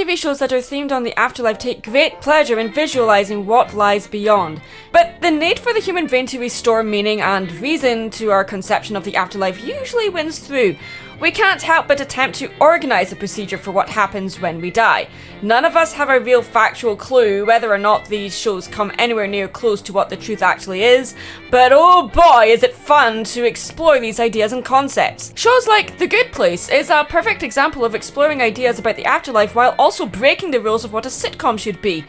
TV shows that are themed on the afterlife take great pleasure in visualizing what lies beyond. But the need for the human brain to restore meaning and reason to our conception of the afterlife usually wins through. We can't help but attempt to organise a procedure for what happens when we die. None of us have a real factual clue whether or not these shows come anywhere near close to what the truth actually is, but oh boy is it fun to explore these ideas and concepts. Shows like The Good Place is a perfect example of exploring ideas about the afterlife while also breaking the rules of what a sitcom should be.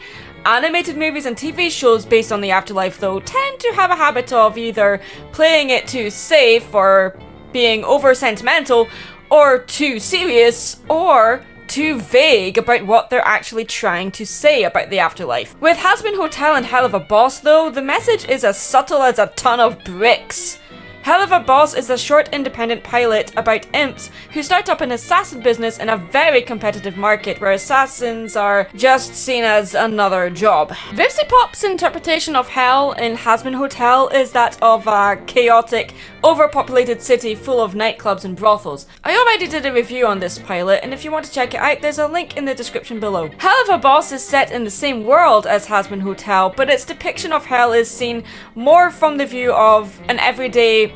Animated movies and TV shows based on the afterlife, though, tend to have a habit of either playing it too safe or being over sentimental, or too serious, or too vague about what they're actually trying to say about the afterlife. With Hazbin Hotel and Helluva Boss, though, the message is as subtle as a ton of bricks. Helluva Boss is a short independent pilot about imps who start up an assassin business in a very competitive market where assassins are just seen as another job. Vivsipop's interpretation of hell in Hazbin Hotel is that of a chaotic, overpopulated city full of nightclubs and brothels. I already did a review on this pilot, and if you want to check it out, there's a link in the description below. Helluva Boss is set in the same world as Hazbin Hotel, but its depiction of hell is seen more from the view of an everyday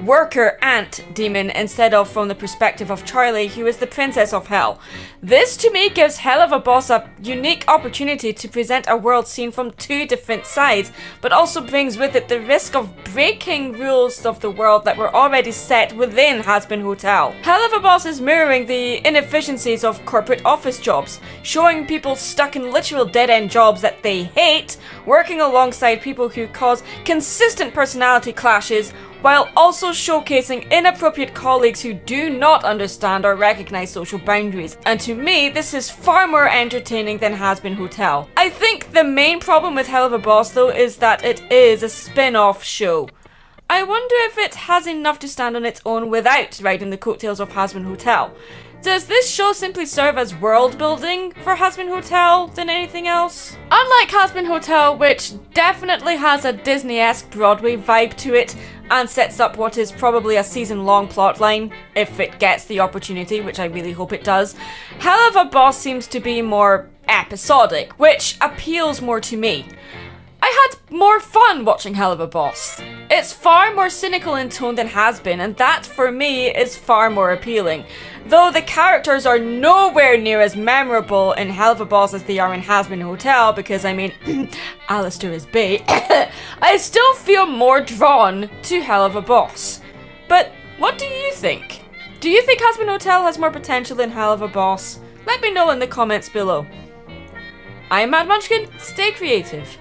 worker ant demon instead of from the perspective of Charlie, who is the princess of hell. This to me gives Helluva Boss a unique opportunity to present a world seen from two different sides, but also brings with it the risk of breaking rules of the world that were already set within Hazbin Hotel. Helluva Boss is mirroring the inefficiencies of corporate office jobs, showing people stuck in literal dead-end jobs that they hate, working alongside people who cause consistent personality clashes, while also showcasing inappropriate colleagues who do not understand or recognize social boundaries. And to me, this is far more entertaining than Hazbin Hotel. I think the main problem with Helluva Boss, though, is that it is a spin-off show. I wonder if it has enough to stand on its own without riding the coattails of Hazbin Hotel. Does this show simply serve as world building for Hazbin Hotel than anything else? Unlike Hazbin Hotel, which definitely has a Disney-esque Broadway vibe to it and sets up what is probably a season-long plotline, if it gets the opportunity, which I really hope it does, Helluva Boss seems to be more episodic, which appeals more to me. I had more fun watching Helluva Boss. It's far more cynical in tone than Hazbin, and that, for me, is far more appealing. Though the characters are nowhere near as memorable in Helluva Boss as they are in Hazbin Hotel, because, I mean, Alistair is bae, I still feel more drawn to Helluva Boss. But what do you think? Do you think Hazbin Hotel has more potential than Helluva Boss? Let me know in the comments below. I'm Mad Munchkin, stay creative.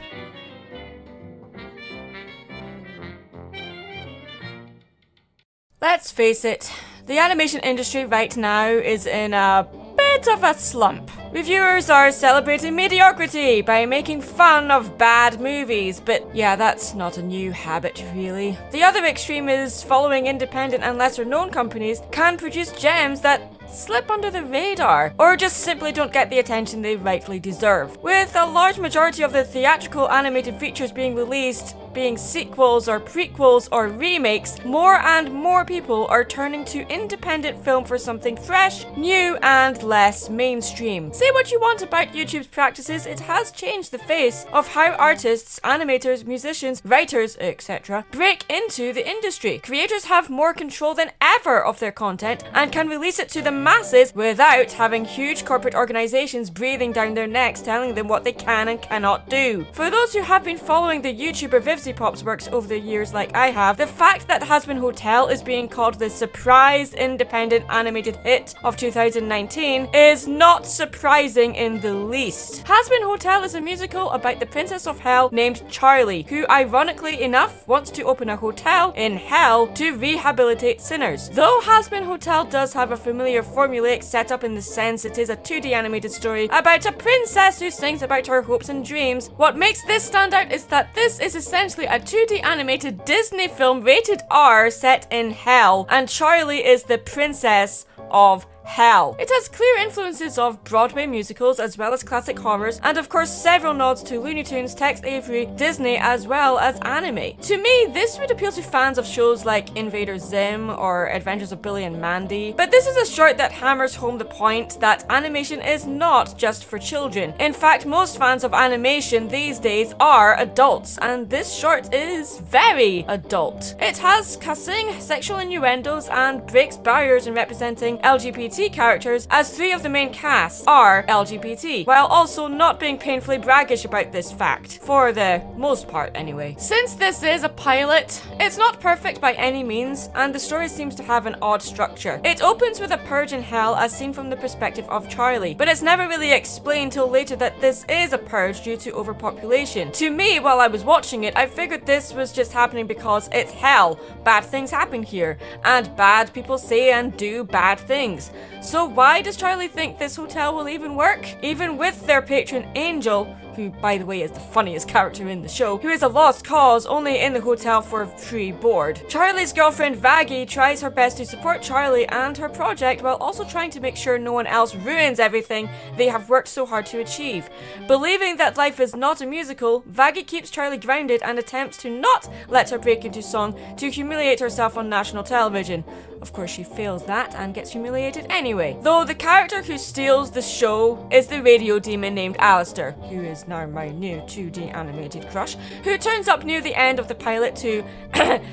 Let's face it, the animation industry right now is in a bit of a slump. Reviewers are celebrating mediocrity by making fun of bad movies, but yeah, that's not a new habit really. The other extreme is following independent and lesser known companies can produce gems that slip under the radar, or just simply don't get the attention they rightfully deserve. With a large majority of the theatrical animated features being released being sequels or prequels or remakes, more and more people are turning to independent film for something fresh, new, and less mainstream. Say what you want about YouTube's practices, it has changed the face of how artists, animators, musicians, writers, etc. break into the industry. Creators have more control than ever of their content and can release it to the masses without having huge corporate organizations breathing down their necks telling them what they can and cannot do. For those who have been following the YouTuber Vivsipop's works over the years like I have, the fact that Hazbin Hotel is being called the surprise independent animated hit of 2019 is not surprising in the least. Hazbin Hotel is a musical about the princess of hell named Charlie, who ironically enough wants to open a hotel in hell to rehabilitate sinners. Though Hazbin Hotel does have a familiar formulaic setup in the sense it is a 2D animated story about a princess who sings about her hopes and dreams, what makes this stand out is that this is essentially a 2D animated Disney film rated R set in hell, and Charlie is the princess of hell. It has clear influences of Broadway musicals as well as classic horrors, and of course several nods to Looney Tunes, Tex Avery, Disney, as well as anime. To me, this would appeal to fans of shows like Invader Zim or Adventures of Billy and Mandy, but this is a short that hammers home the point that animation is not just for children. In fact, most fans of animation these days are adults, and this short is very adult. It has cussing, sexual innuendos, and breaks barriers in representing LGBT characters, as 3 of the main cast are LGBT, while also not being painfully braggish about this fact, for the most part anyway. Since this is a pilot, it's not perfect by any means, and the story seems to have an odd structure. It opens with a purge in hell as seen from the perspective of Charlie, but it's never really explained till later that this is a purge due to overpopulation. To me, while I was watching it, I figured this was just happening because it's hell. Bad things happen here, and bad people say and do bad things. So why does Charlie think this hotel will even work? Even with their patron Angel, who by the way is the funniest character in the show, who is a lost cause only in the hotel for free board. Charlie's girlfriend Vaggie tries her best to support Charlie and her project while also trying to make sure no one else ruins everything they have worked so hard to achieve. Believing that life is not a musical, Vaggie keeps Charlie grounded and attempts to not let her break into song to humiliate herself on national television. Of course she fails that and gets humiliated anyway. Though the character who steals the show is the radio demon named Alistair, who is now my new 2D animated crush, who turns up near the end of the pilot to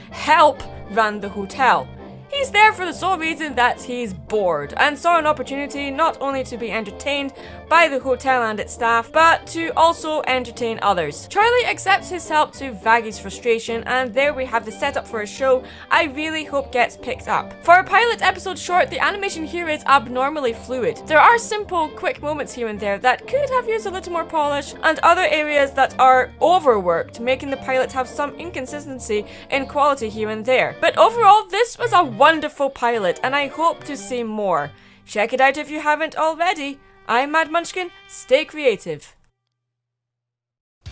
help run the hotel. He's there for the sole reason that he's bored, and saw an opportunity not only to be entertained by the hotel and its staff, but to also entertain others. Charlie accepts his help to Vaggie's frustration, and there we have the setup for a show I really hope gets picked up. For a pilot episode short, the animation here is abnormally fluid. There are simple, quick moments here and there that could have used a little more polish, and other areas that are overworked, making the pilot have some inconsistency in quality here and there. But overall, this was a wonderful pilot, and I hope to see more. Check it out if you haven't already. I'm Mad Munchkin, stay creative.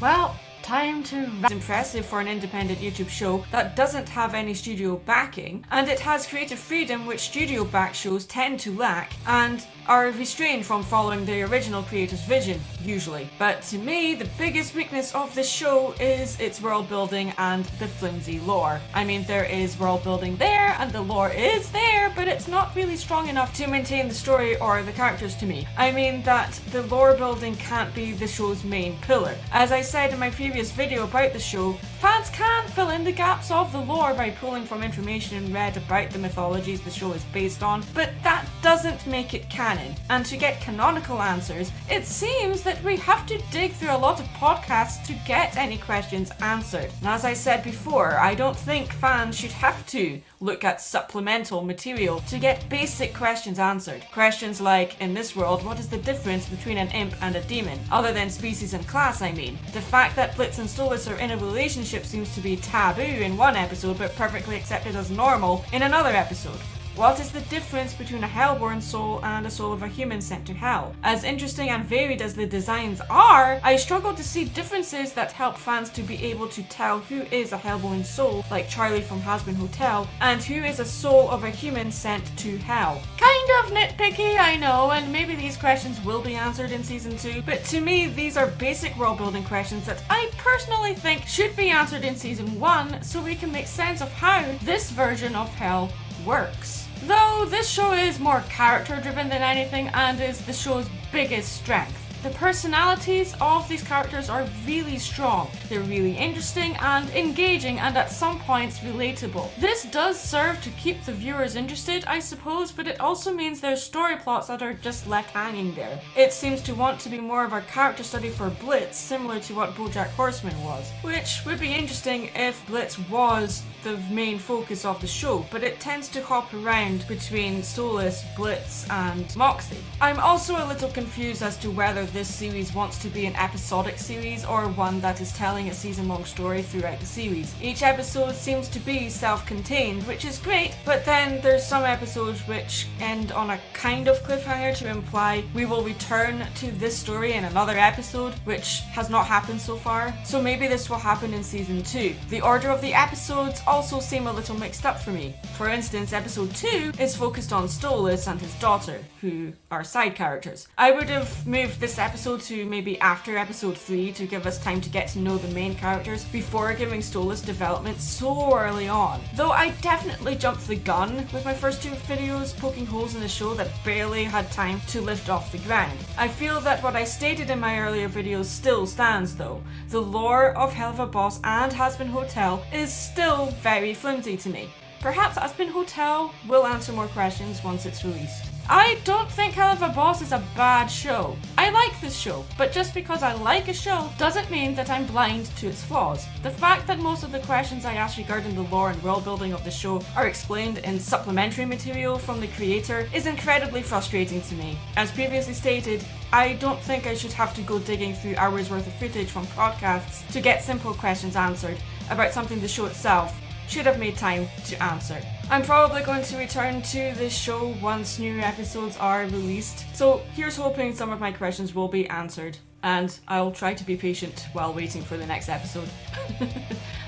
Well, time to It's impressive for an independent YouTube show that doesn't have any studio backing, and it has creative freedom which studio-backed shows tend to lack, and are restrained from following the original creator's vision, usually. But to me, the biggest weakness of this show is its world building and the flimsy lore. I mean, there is world building there, and the lore is there, but it's not really strong enough to maintain the story or the characters to me. I mean that the lore building can't be the show's main pillar. As I said in my previous video about the show, fans can fill in the gaps of the lore by pulling from information read about the mythologies the show is based on, but that doesn't make it canon. And to get canonical answers, it seems that we have to dig through a lot of podcasts to get any questions answered. And as I said before, I don't think fans should have to look at supplemental material to get basic questions answered. Questions like, in this world, what is the difference between an imp and a demon? Other than species and class, I mean. The fact that Blitz and Stolas are in a relationship seems to be taboo in one episode but perfectly accepted as normal in another episode. What is the difference between a hellborn soul and a soul of a human sent to hell? As interesting and varied as the designs are, I struggle to see differences that help fans to be able to tell who is a hellborn soul, like Charlie from Hazbin Hotel, and who is a soul of a human sent to hell. Kind of nitpicky, I know, and maybe these questions will be answered in season 2, but to me these are basic world building questions that I personally think should be answered in season 1 so we can make sense of how this version of hell works. Though this show is more character driven than anything and is the show's biggest strength. The personalities of these characters are really strong. They're really interesting and engaging and at some points relatable. This does serve to keep the viewers interested, I suppose, but it also means there's story plots that are just left hanging there. It seems to want to be more of a character study for Blitz, similar to what BoJack Horseman was, which would be interesting if Blitz was the main focus of the show, but it tends to hop around between Stolas, Blitz and Moxie. I'm also a little confused as to whether this series wants to be an episodic series or one that is telling a season-long story throughout the series. Each episode seems to be self-contained, which is great, but then there's some episodes which end on a kind of cliffhanger to imply we will return to this story in another episode, which has not happened so far. So maybe this will happen in season 2. The order of the episodes also seem a little mixed up for me. For instance, episode 2 is focused on Stolas and his daughter, who are side characters. I would have moved this episode to maybe after episode 3 to give us time to get to know the main characters before giving Stolas development so early on. Though I definitely jumped the gun with my first 2 videos poking holes in the show that barely had time to lift off the ground. I feel that what I stated in my earlier videos still stands though. The lore of Helluva Boss and Hazbin Hotel is still very flimsy to me. Perhaps Hazbin Hotel will answer more questions once it's released. I don't think Helluva Boss is a bad show. I like this show, but just because I like a show doesn't mean that I'm blind to its flaws. The fact that most of the questions I ask regarding the lore and world building of the show are explained in supplementary material from the creator is incredibly frustrating to me. As previously stated, I don't think I should have to go digging through hours worth of footage from podcasts to get simple questions answered about something the show itself should have made time to answer. I'm probably going to return to this show once new episodes are released, so here's hoping some of my questions will be answered, and I'll try to be patient while waiting for the next episode.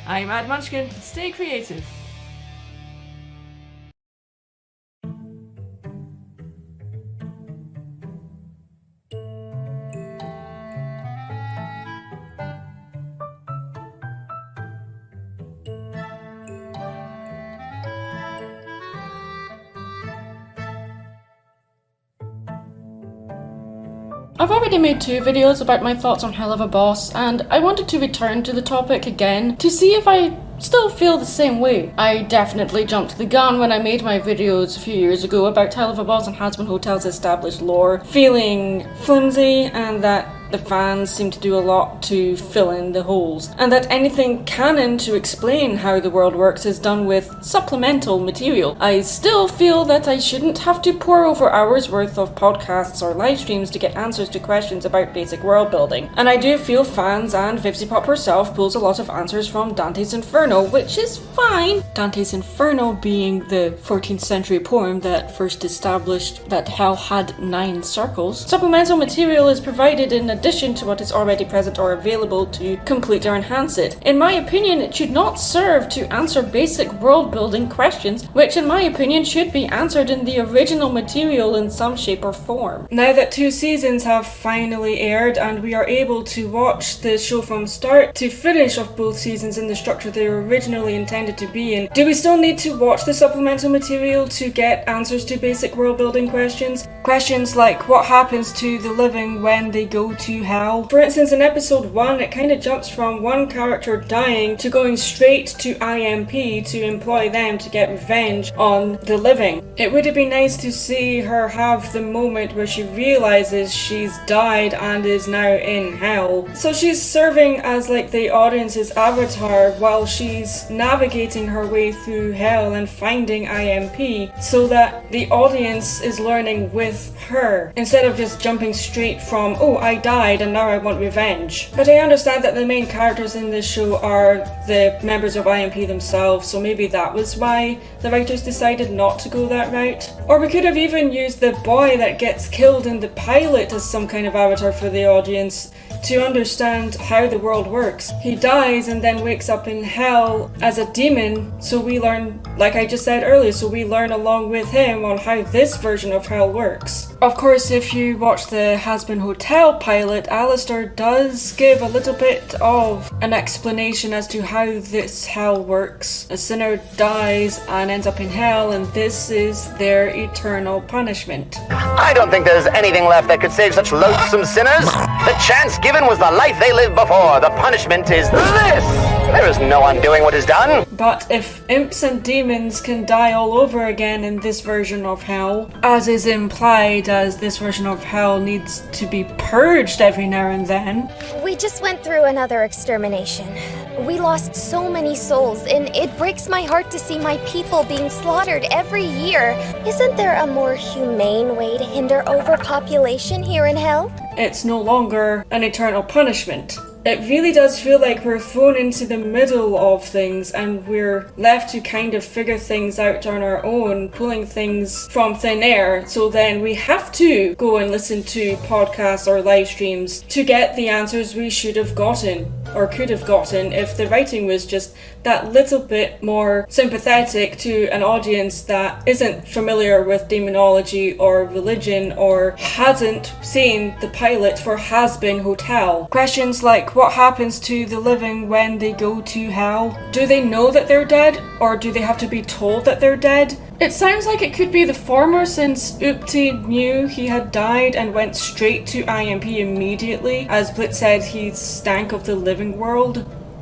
I'm Mad Munchkin, stay creative. I've already made 2 videos about my thoughts on Helluva Boss, and I wanted to return to the topic again to see if I still feel the same way. I definitely jumped the gun when I made my videos a few years ago about Helluva Boss and Hazbin Hotel's established lore feeling flimsy, and that the fans seem to do a lot to fill in the holes, and that anything canon to explain how the world works is done with supplemental material. I still feel that I shouldn't have to pour over hours worth of podcasts or live streams to get answers to questions about basic world building, and I do feel fans and Vivziepop herself pulls a lot of answers from Dante's Inferno, which is fine. Dante's Inferno being the 14th century poem that first established that hell had 9 circles. Supplemental material is provided in addition to what is already present or available to complete or enhance it. In my opinion, it should not serve to answer basic world building questions, which in my opinion should be answered in the original material in some shape or form. Now that 2 seasons have finally aired and we are able to watch the show from start to finish of both seasons in the structure they were originally intended to be in, do we still need to watch the supplemental material to get answers to basic world building questions? Questions like what happens to the living when they go to hell? For instance, in episode 1, it kind of jumps from one character dying to going straight to IMP to employ them to get revenge on the living. It would have been nice to see her have the moment where she realizes she's died and is now in hell. So she's serving as like the audience's avatar while she's navigating her way through hell and finding IMP, so that the audience is learning with her instead of just jumping straight from, oh, I died and now I want revenge. But I understand that the main characters in this show are the members of IMP themselves, so maybe that was why the writers decided not to go that route. Or we could have even used the boy that gets killed in the pilot as some kind of avatar for the audience to understand how the world works. He dies and then wakes up in hell as a demon, so we learn, like I just said earlier, so we learn along with him on how this version of hell works. Of course, if you watch the Hazbin Hotel pilot, Alistair does give a little bit of an explanation as to how this hell works. A sinner dies and ends up in hell, and this is their eternal punishment. I don't think there's anything left that could save such loathsome sinners. The chance given was the life they lived before. The punishment is this. There is no undoing what is done. But if imps and demons can die all over again in this version of hell, as is implied as this version of hell needs to be purged every now and then. We just went through another extermination. We lost so many souls, and it breaks my heart to see my people being slaughtered every year. Isn't there a more humane way to hinder overpopulation here in hell? it's no longer an eternal punishment. It really does feel like we're thrown into the middle of things and we're left to kind of figure things out on our own, pulling things from thin air. So then we have to go and listen to podcasts or live streams to get the answers we should have gotten or could have gotten if the writing was just that little bit more sympathetic to an audience that isn't familiar with demonology or religion or hasn't seen the pilot for Hazbin Hotel. Questions like, what happens to the living when they go to hell? Do they know that they're dead, or do they have to be told that they're dead? It sounds like it could be the former, since Oopty knew he had died and went straight to IMP immediately, as Blitz said he stank of the living world,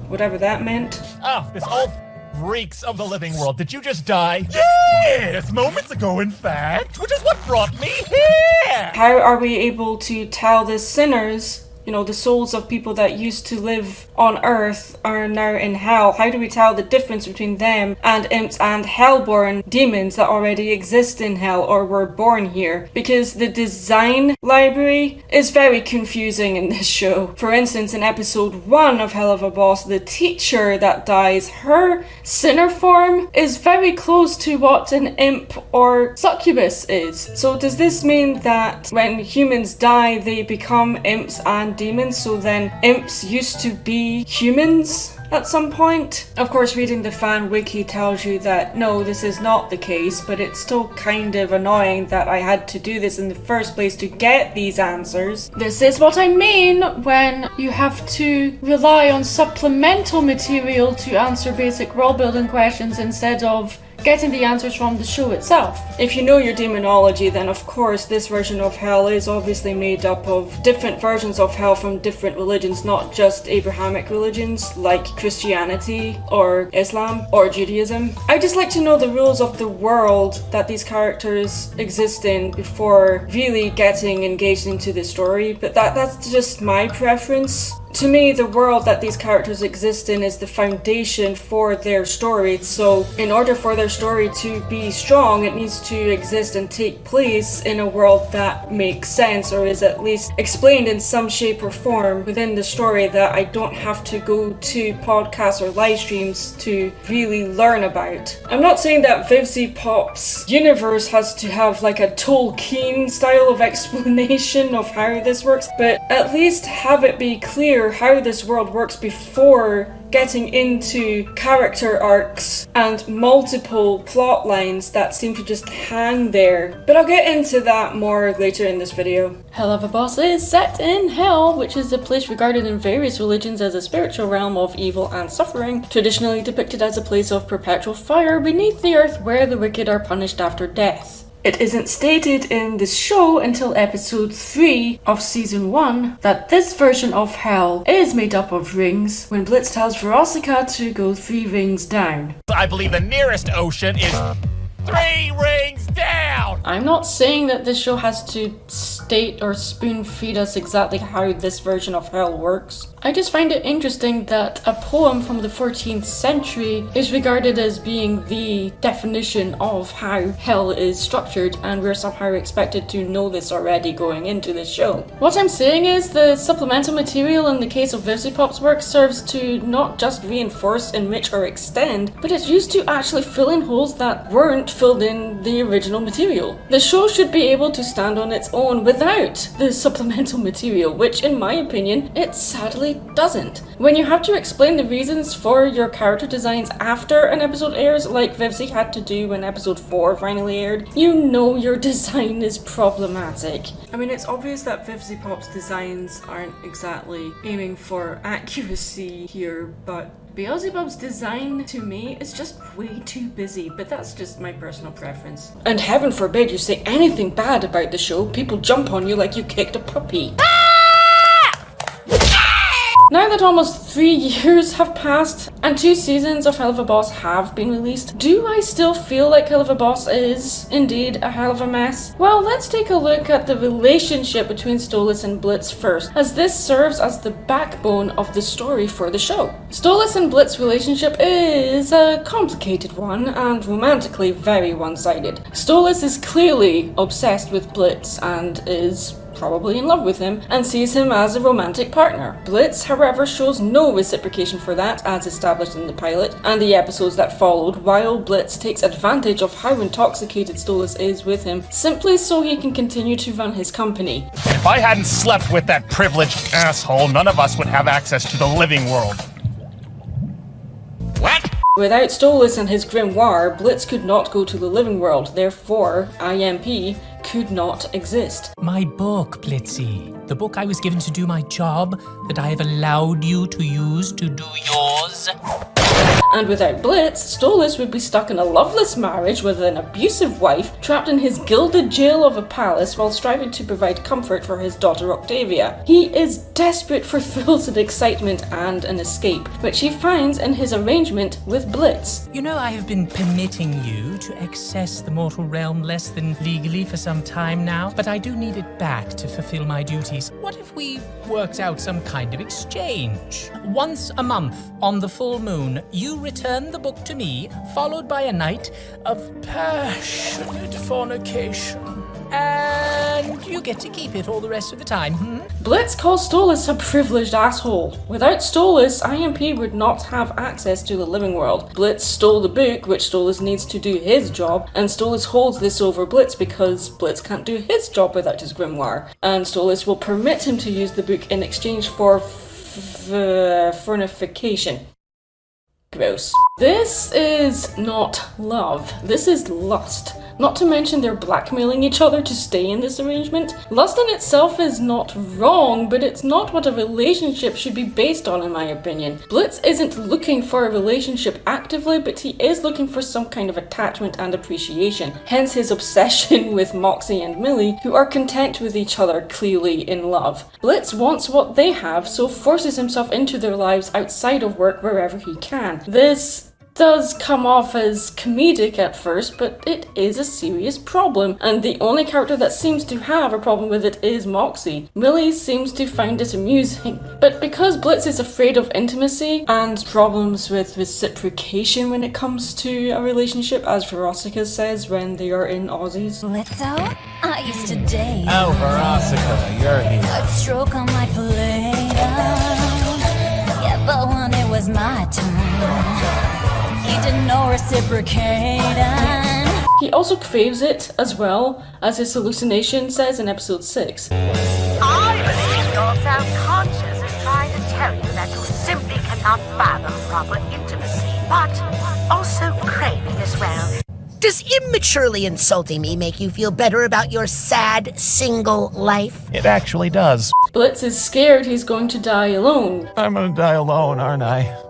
whatever that meant. Ah, this all reeks of the living world. Did you just die? Yes, moments ago in fact, which is what brought me here! How are we able to tell the sinners, you know, the souls of people that used to live on Earth are now in hell? How do we tell the difference between them and imps and hellborn demons that already exist in hell or were born here? Because the design library is very confusing in this show. For instance, in episode 1 of Helluva Boss, the teacher that dies, her sinner form is very close to what an imp or succubus is. So does this mean that when humans die, they become imps and demons? So then imps used to be humans at some point? Of course, reading the fan wiki tells you that no, this is not the case, but it's still kind of annoying that I had to do this in the first place to get these answers. This is what I mean when you have to rely on supplemental material to answer basic world building questions instead of getting the answers from the show itself. If you know your demonology, then of course this version of hell is obviously made up of different versions of hell from different religions, not just Abrahamic religions like Christianity or Islam or Judaism. I just like to know the rules of the world that these characters exist in before really getting engaged into the story, but that's just my preference. To me, the world that these characters exist in is the foundation for their story, so in order for their story to be strong, it needs to exist and take place in a world that makes sense, or is at least explained in some shape or form within the story that I don't have to go to podcasts or live streams to really learn about. I'm not saying that Vivzy Pop's universe has to have like a Tolkien style of explanation of how this works, but at least have it be clear how this world works before getting into character arcs and multiple plot lines that seem to just hang there. But I'll get into that more later in this video. Helluva Boss is set in hell, which is a place regarded in various religions as a spiritual realm of evil and suffering, traditionally depicted as a place of perpetual fire beneath the earth where the wicked are punished after death. It isn't stated in the show until episode 3 of season 1 that this version of hell is made up of rings when Blitz tells Verosica to go 3 rings down. I believe the nearest ocean is 3 rings down! I'm not saying that this show has to state or spoon feed us exactly how this version of hell works. I just find it interesting that a poem from the 14th century is regarded as being the definition of how hell is structured, and we're somehow expected to know this already going into this show. What I'm saying is the supplemental material in the case of Vivzy Pop's work serves to not just reinforce, enrich, or extend, but it's used to actually fill in holes that weren't filled in the original material. The show should be able to stand on its own without the supplemental material, which in my opinion, it sadly doesn't. When you have to explain the reasons for your character designs after an episode airs, like Vivzy had to do when episode 4 finally aired, you know your design is problematic. I mean, it's obvious that Vivzy Pop's designs aren't exactly aiming for accuracy here, but Beelzebub's design, to me, is just way too busy, but that's just my personal preference. And heaven forbid you say anything bad about the show, people jump on you like you kicked a puppy. Now that almost 3 years have passed and 2 seasons of Helluva Boss have been released, do I still feel like Helluva Boss is indeed a hell of a mess? Well, let's take a look at the relationship between Stolas and Blitz first, as this serves as the backbone of the story for the show. Stolas and Blitz's relationship is a complicated one and romantically very one-sided. Stolas is clearly obsessed with Blitz and is probably in love with him, and sees him as a romantic partner. Blitz, however, shows no reciprocation for that, as established in the pilot and the episodes that followed, while Blitz takes advantage of how intoxicated Stolas is with him, simply so he can continue to run his company. If I hadn't slept with that privileged asshole, none of us would have access to the living world. What? Without Stolas and his grimoire, Blitz could not go to the living world, therefore IMP could not exist. My book, Blitzy. The book I was given to do my job, that I have allowed you to use to do yours. And without Blitz, Stolas would be stuck in a loveless marriage with an abusive wife, trapped in his gilded jail of a palace while striving to provide comfort for his daughter Octavia. He is desperate for thrills and excitement and an escape, which he finds in his arrangement with Blitz. You know, I have been permitting you to access the mortal realm less than legally for some time now, but I do need it back to fulfill my duties. What if we worked out some kind of exchange? Once a month, on the full moon, you return the book to me, followed by a night of passionate fornication. And you get to keep it all the rest of the time, Blitz calls Stolas a privileged asshole. Without Stolas, IMP would not have access to the living world. Blitz stole the book, which Stolas needs to do his job, and Stolas holds this over Blitz because Blitz can't do his job without his grimoire. And Stolas will permit him to use the book in exchange for fornication. Gross. This is not love. This is lust. Not to mention they're blackmailing each other to stay in this arrangement. Lust in itself is not wrong, but it's not what a relationship should be based on, in my opinion. Blitz isn't looking for a relationship actively, but he is looking for some kind of attachment and appreciation. Hence his obsession with Moxie and Millie, who are content with each other, clearly in love. Blitz wants what they have, so forces himself into their lives outside of work wherever he can. This does come off as comedic at first, but it is a serious problem, and the only character that seems to have a problem with it is Moxie. Millie seems to find it amusing, but because Blitz is afraid of intimacy and problems with reciprocation when it comes to a relationship, as Veronica says when they are in Aussies. Blitzo? I used to date. Oh, Veronica, you're here. I'd stroke on my plate. Yeah, but when it was my turn, he did no reciprocating. He also craves it as well, as his hallucination says in episode 6. I believe your self-conscious is trying to tell you that you simply cannot fathom proper intimacy, but also craving as well. Does immaturely insulting me make you feel better about your sad, single life? It actually does. Blitz is scared he's going to die alone. I'm gonna die alone, aren't I?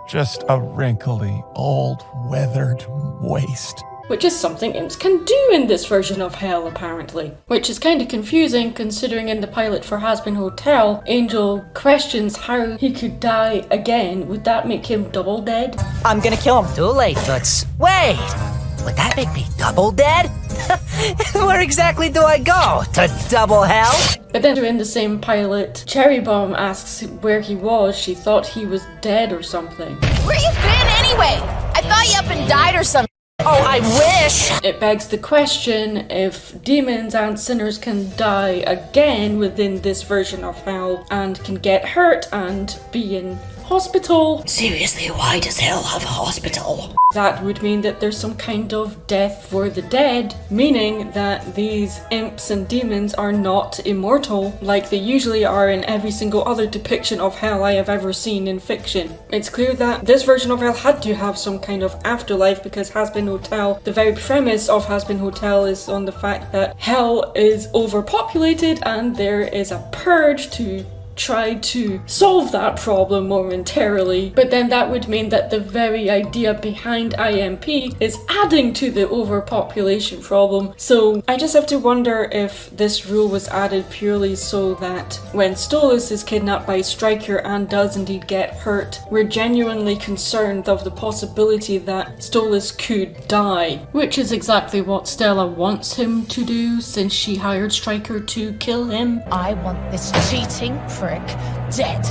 Just a wrinkly, old, weathered waste. Which is something imps can do in this version of Hell, apparently. Which is kind of confusing, considering in the pilot for Hazbin Hotel, Angel questions how he could die again. Would that make him double dead? I'm gonna kill him. Too late, Toots. Wait! Would that make me double dead? Where exactly do I go? To double hell? But then in the same pilot, Cherry Bomb asks where he was. She thought he was dead or something. Where you been anyway? I thought you up and died or something. Oh, I wish! It begs the question if demons and sinners can die again within this version of Hell and can get hurt and be in hospital. Seriously, why does hell have a hospital? That would mean that there's some kind of death for the dead, meaning that these imps and demons are not immortal like they usually are in every single other depiction of hell I have ever seen in fiction. It's clear that this version of hell had to have some kind of afterlife because Hazbin Hotel, the very premise of Hazbin Hotel is on the fact that hell is overpopulated and there is a purge to try to solve that problem momentarily, but then that would mean that the very idea behind IMP is adding to the overpopulation problem. So I just have to wonder if this rule was added purely so that when Stolas is kidnapped by Stryker and does indeed get hurt, we're genuinely concerned of the possibility that Stolas could die, which is exactly what Stella wants him to do since she hired Stryker to kill him. I want this cheating free. Brick dead.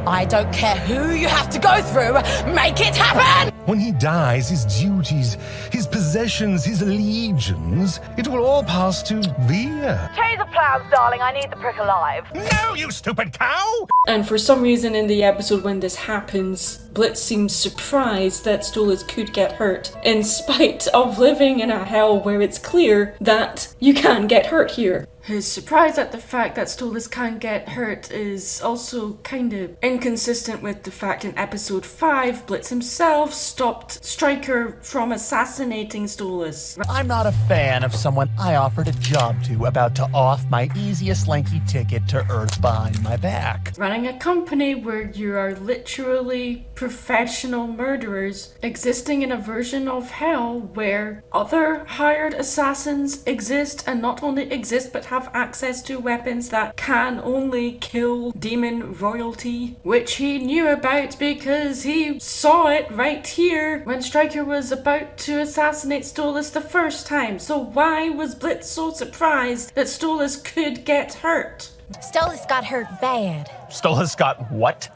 I don't care who you have to go through, make it happen! When he dies, his duties, his possessions, his legions, it will all pass to Via. Change the plans, darling. I need the prick alive. No, you stupid cow! And for some reason in the episode when this happens, Blitz seems surprised that Stolas could get hurt, in spite of living in a hell where it's clear that you can get hurt here. His surprise at the fact that Stolas can get hurt is also kind of inconsistent with the fact in episode 5, Blitz himself stopped Stryker from assassinating Stolas. I'm not a fan of someone I offered a job to about to off my easiest lanky ticket to Earth behind my back. Running a company where you are literally professional murderers existing in a version of hell where other hired assassins exist, and not only exist but have access to weapons that can only kill demon royalty, which he knew about because he saw it right here when Stryker was about to assassinate Stolas the first time. So why was Blitz so surprised that Stolas could get hurt? Stolas got hurt bad. Stolas got what?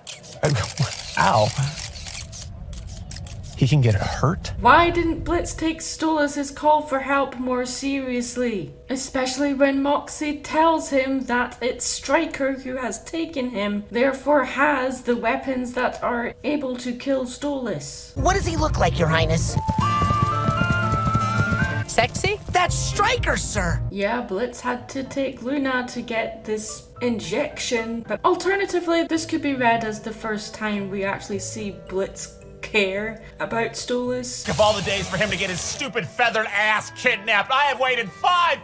Ow. He can get hurt? Why didn't Blitz take Stolas' call for help more seriously? Especially when Moxie tells him that it's Stryker who has taken him, therefore has the weapons that are able to kill Stolas. What does he look like, Your Highness? Sexy? That's Stryker, sir! Yeah, Blitz had to take Luna to get this injection, but alternatively, this could be read as the first time we actually see Blitz care about Stolas. Of all the days for him to get his stupid feathered ass kidnapped, I have waited 5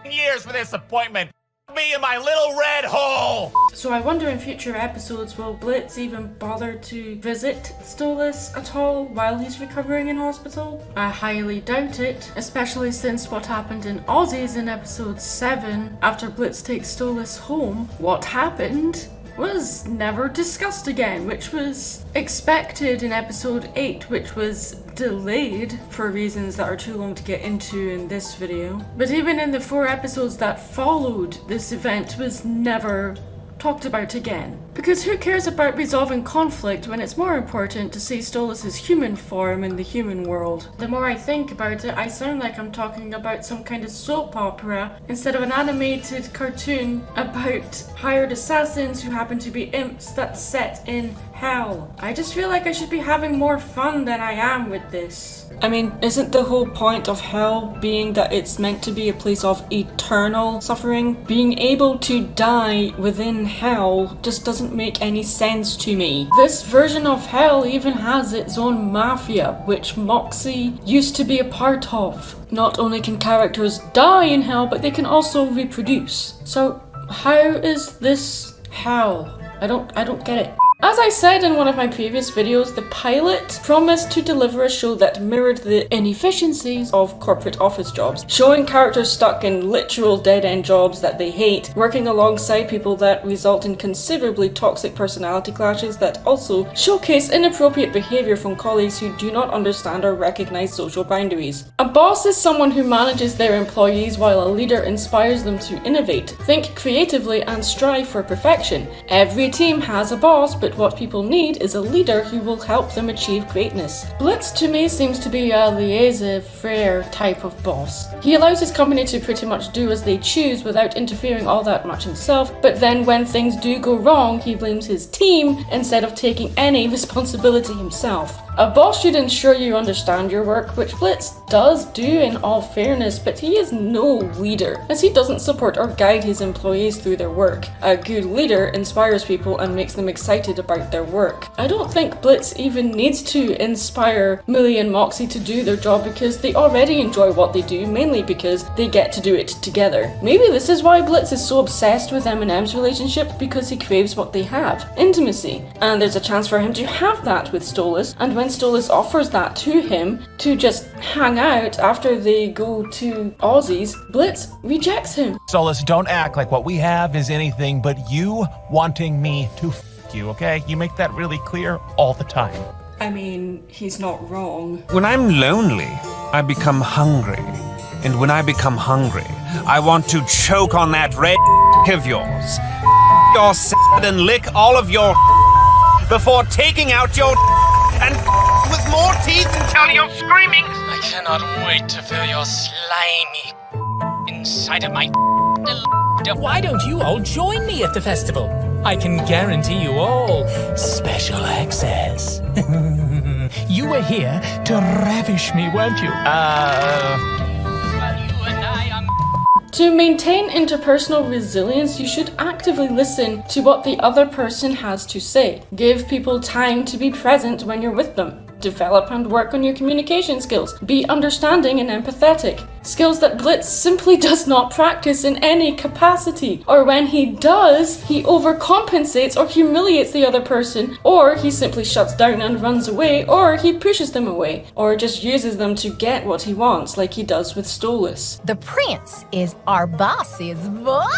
years for this appointment. Me in my little red hole! So I wonder in future episodes, will Blitz even bother to visit Stolas at all while he's recovering in hospital? I highly doubt it, especially since what happened in Aussies in episode 7, after Blitz takes Stolas home, what happened was never discussed again, which was expected in episode 8, which was delayed for reasons that are too long to get into in this video. But even in the 4 episodes that followed, this event was never talked about again. Because who cares about resolving conflict when it's more important to see Stolas' human form in the human world? The more I think about it, I sound like I'm talking about some kind of soap opera instead of an animated cartoon about hired assassins who happen to be imps that's set in hell. I just feel like I should be having more fun than I am with this. I mean, isn't the whole point of hell being that it's meant to be a place of eternal suffering? Being able to die within hell just doesn't make any sense to me. This version of hell even has its own mafia, which Moxie used to be a part of. Not only can characters die in hell, but they can also reproduce. So how is this hell? I don't get it. As I said in one of my previous videos, the pilot promised to deliver a show that mirrored the inefficiencies of corporate office jobs, showing characters stuck in literal dead-end jobs that they hate, working alongside people that result in considerably toxic personality clashes that also showcase inappropriate behavior from colleagues who do not understand or recognize social boundaries. A boss is someone who manages their employees while a leader inspires them to innovate, think creatively and strive for perfection. Every team has a boss, but what people need is a leader who will help them achieve greatness. Blitz to me seems to be a laissez-faire type of boss. He allows his company to pretty much do as they choose without interfering all that much himself, but then when things do go wrong, he blames his team instead of taking any responsibility himself. A boss should ensure you understand your work, which Blitz does do in all fairness, but he is no leader, as he doesn't support or guide his employees through their work. A good leader inspires people and makes them excited about their work. I don't think Blitz even needs to inspire Millie and Moxie to do their job because they already enjoy what they do, mainly because they get to do it together. Maybe this is why Blitz is so obsessed with Eminem's relationship, because he craves what they have, intimacy. And there's a chance for him to have that with Stolas, and when Stolas offers that to him to just hang out after they go to Aussies, Blitz rejects him. Stolas, don't act like what we have is anything but you wanting me to you, okay? You make that really clear all the time. I mean, he's not wrong. When I'm lonely, I become hungry. And when I become hungry, I want to choke on that red of yours. your salad and lick all of your before taking out your and with more teeth until you're screaming. I cannot wait to feel your slimy inside of my. Why don't you all join me at the festival? I can guarantee you all special access. You were here to ravish me, weren't you? To maintain interpersonal resilience, you should actively listen to what the other person has to say. Give people time to be present when you're with them. Develop and work on your communication skills. Be understanding and empathetic. Skills that Blitz simply does not practice in any capacity. Or when he does, he overcompensates or humiliates the other person, or he simply shuts down and runs away, or he pushes them away, or just uses them to get what he wants, like he does with Stolas. The prince is our boss's boyfriend.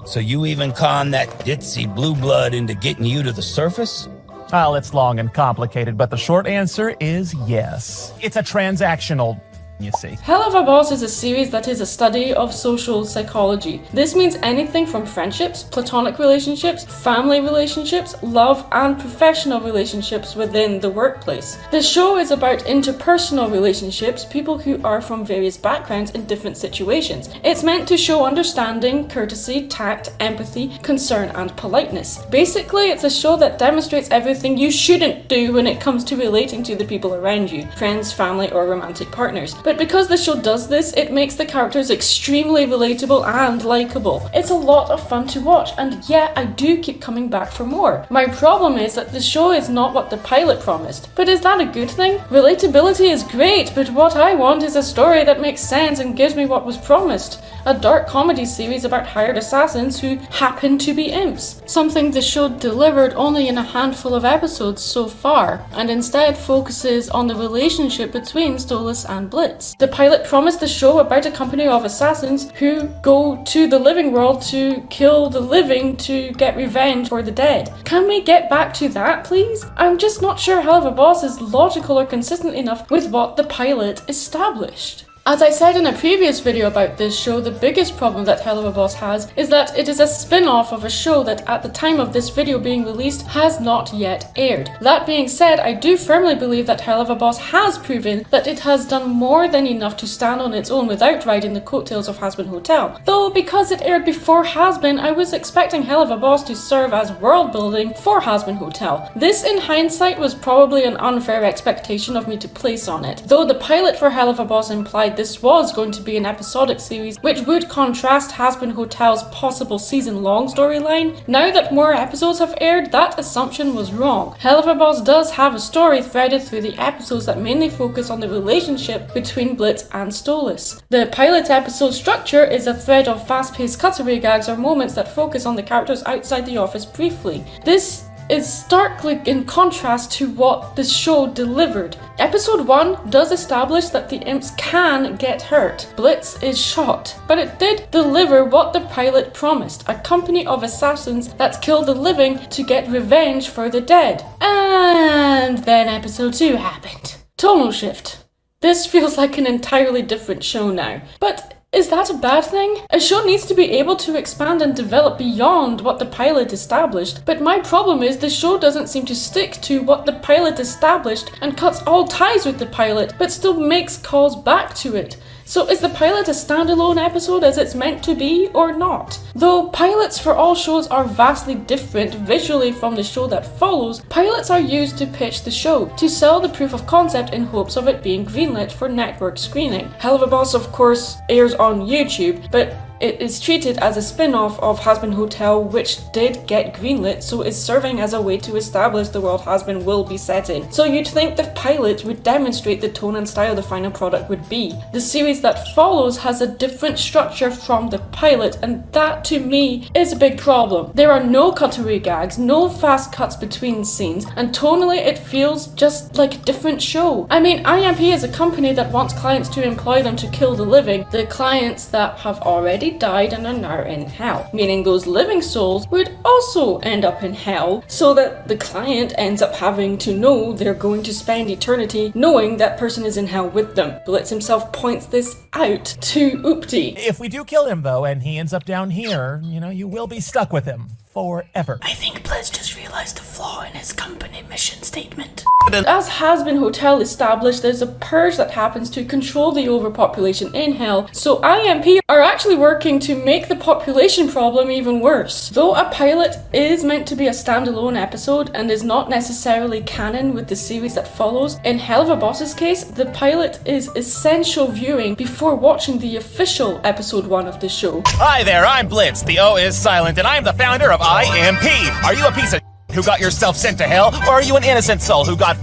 So you even conned that ditzy blue blood into getting you to the surface? Well, it's long and complicated, but the short answer is yes. It's a transactional, you see. Helluva Boss is a series that is a study of social psychology. This means anything from friendships, platonic relationships, family relationships, love, and professional relationships within the workplace. The show is about interpersonal relationships, people who are from various backgrounds in different situations. It's meant to show understanding, courtesy, tact, empathy, concern, and politeness. Basically, it's a show that demonstrates everything you shouldn't do when it comes to relating to the people around you, friends, family, or romantic partners. But because the show does this, it makes the characters extremely relatable and likeable. It's a lot of fun to watch, and yet I do keep coming back for more. My problem is that the show is not what the pilot promised. But is that a good thing? Relatability is great, but what I want is a story that makes sense and gives me what was promised. A dark comedy series about hired assassins who happen to be imps. Something the show delivered only in a handful of episodes so far, and instead focuses on the relationship between Stolas and Blitz. The pilot promised the show about a company of assassins who go to the living world to kill the living to get revenge for the dead. Can we get back to that, please? I'm just not sure Helluva Boss is logical or consistent enough with what the pilot established. As I said in a previous video about this show, the biggest problem that Helluva Boss has is that it is a spin-off of a show that at the time of this video being released has not yet aired. That being said, I do firmly believe that Helluva Boss has proven that it has done more than enough to stand on its own without riding the coattails of Hazbin Hotel. Though because it aired before Hazbin, I was expecting Helluva Boss to serve as world building for Hazbin Hotel. This in hindsight was probably an unfair expectation of me to place on it, though the pilot for Helluva Boss implied this was going to be an episodic series which would contrast Hazbin Hotel's possible season-long storyline. Now that more episodes have aired, that assumption was wrong. Helluva Boss does have a story threaded through the episodes that mainly focus on the relationship between Blitz and Stolas. The pilot episode structure is a thread of fast-paced cutaway gags or moments that focus on the characters outside the office briefly. This is starkly in contrast to what the show delivered. Episode 1 does establish that the imps can get hurt. Blitz is shot, but it did deliver what the pilot promised, a company of assassins that kill the living to get revenge for the dead. And then episode 2 happened. Tonal shift. This feels like an entirely different show now, but is that a bad thing? A show needs to be able to expand and develop beyond what the pilot established, but my problem is the show doesn't seem to stick to what the pilot established and cuts all ties with the pilot, but still makes calls back to it. So is the pilot a standalone episode as it's meant to be, or not? Though pilots for all shows are vastly different visually from the show that follows, pilots are used to pitch the show, to sell the proof of concept in hopes of it being greenlit for network screening. Helluva Boss, of course, airs on YouTube, but it is treated as a spin-off of Hazbin Hotel, which did get greenlit, so is serving as a way to establish the world Hazbin will be set in. So you'd think the pilot would demonstrate the tone and style the final product would be. The series that follows has a different structure from the pilot, and that to me is a big problem. There are no cutaway gags, no fast cuts between scenes, and tonally it feels just like a different show. I mean, IMP is a company that wants clients to employ them to kill the living. The clients that have already died and are now in hell, meaning those living souls would also end up in hell, so that the client ends up having to know they're going to spend eternity knowing that person is in hell with them. Blitz himself points this out to Oopty. If we do kill him, though, and he ends up down here, you will be stuck with him forever. I think Blitz just realized the flaw in his company mission statement. As Hazbin Hotel established, there's a purge that happens to control the overpopulation in hell, so IMP are actually working to make the population problem even worse. Though a pilot is meant to be a standalone episode and is not necessarily canon with the series that follows, in Helluva Boss's case, the pilot is essential viewing before watching the official episode 1 of the show. Hi there, I'm Blitz. The O is silent, and I'm the founder of IMP. Are you a piece of who got yourself sent to hell, or are you an innocent soul who got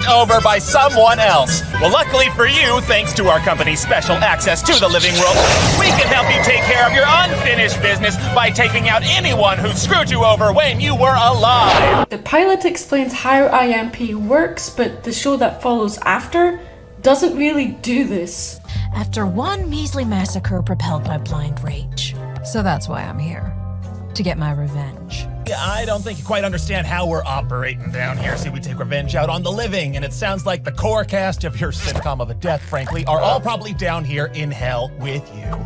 over by someone else? Well, luckily for you, thanks to our company's special access to the living world, we can help you take care of your unfinished business by taking out anyone who screwed you over when you were alive. The pilot explains how IMP works, but the show that follows after doesn't really do this. After one measly massacre propelled by blind rage. So that's why I'm here. To get my revenge. Yeah, I don't think you quite understand how we're operating down here. See, we take revenge out on the living, and it sounds like the core cast of your sitcom of a death, frankly, are all probably down here in hell with you.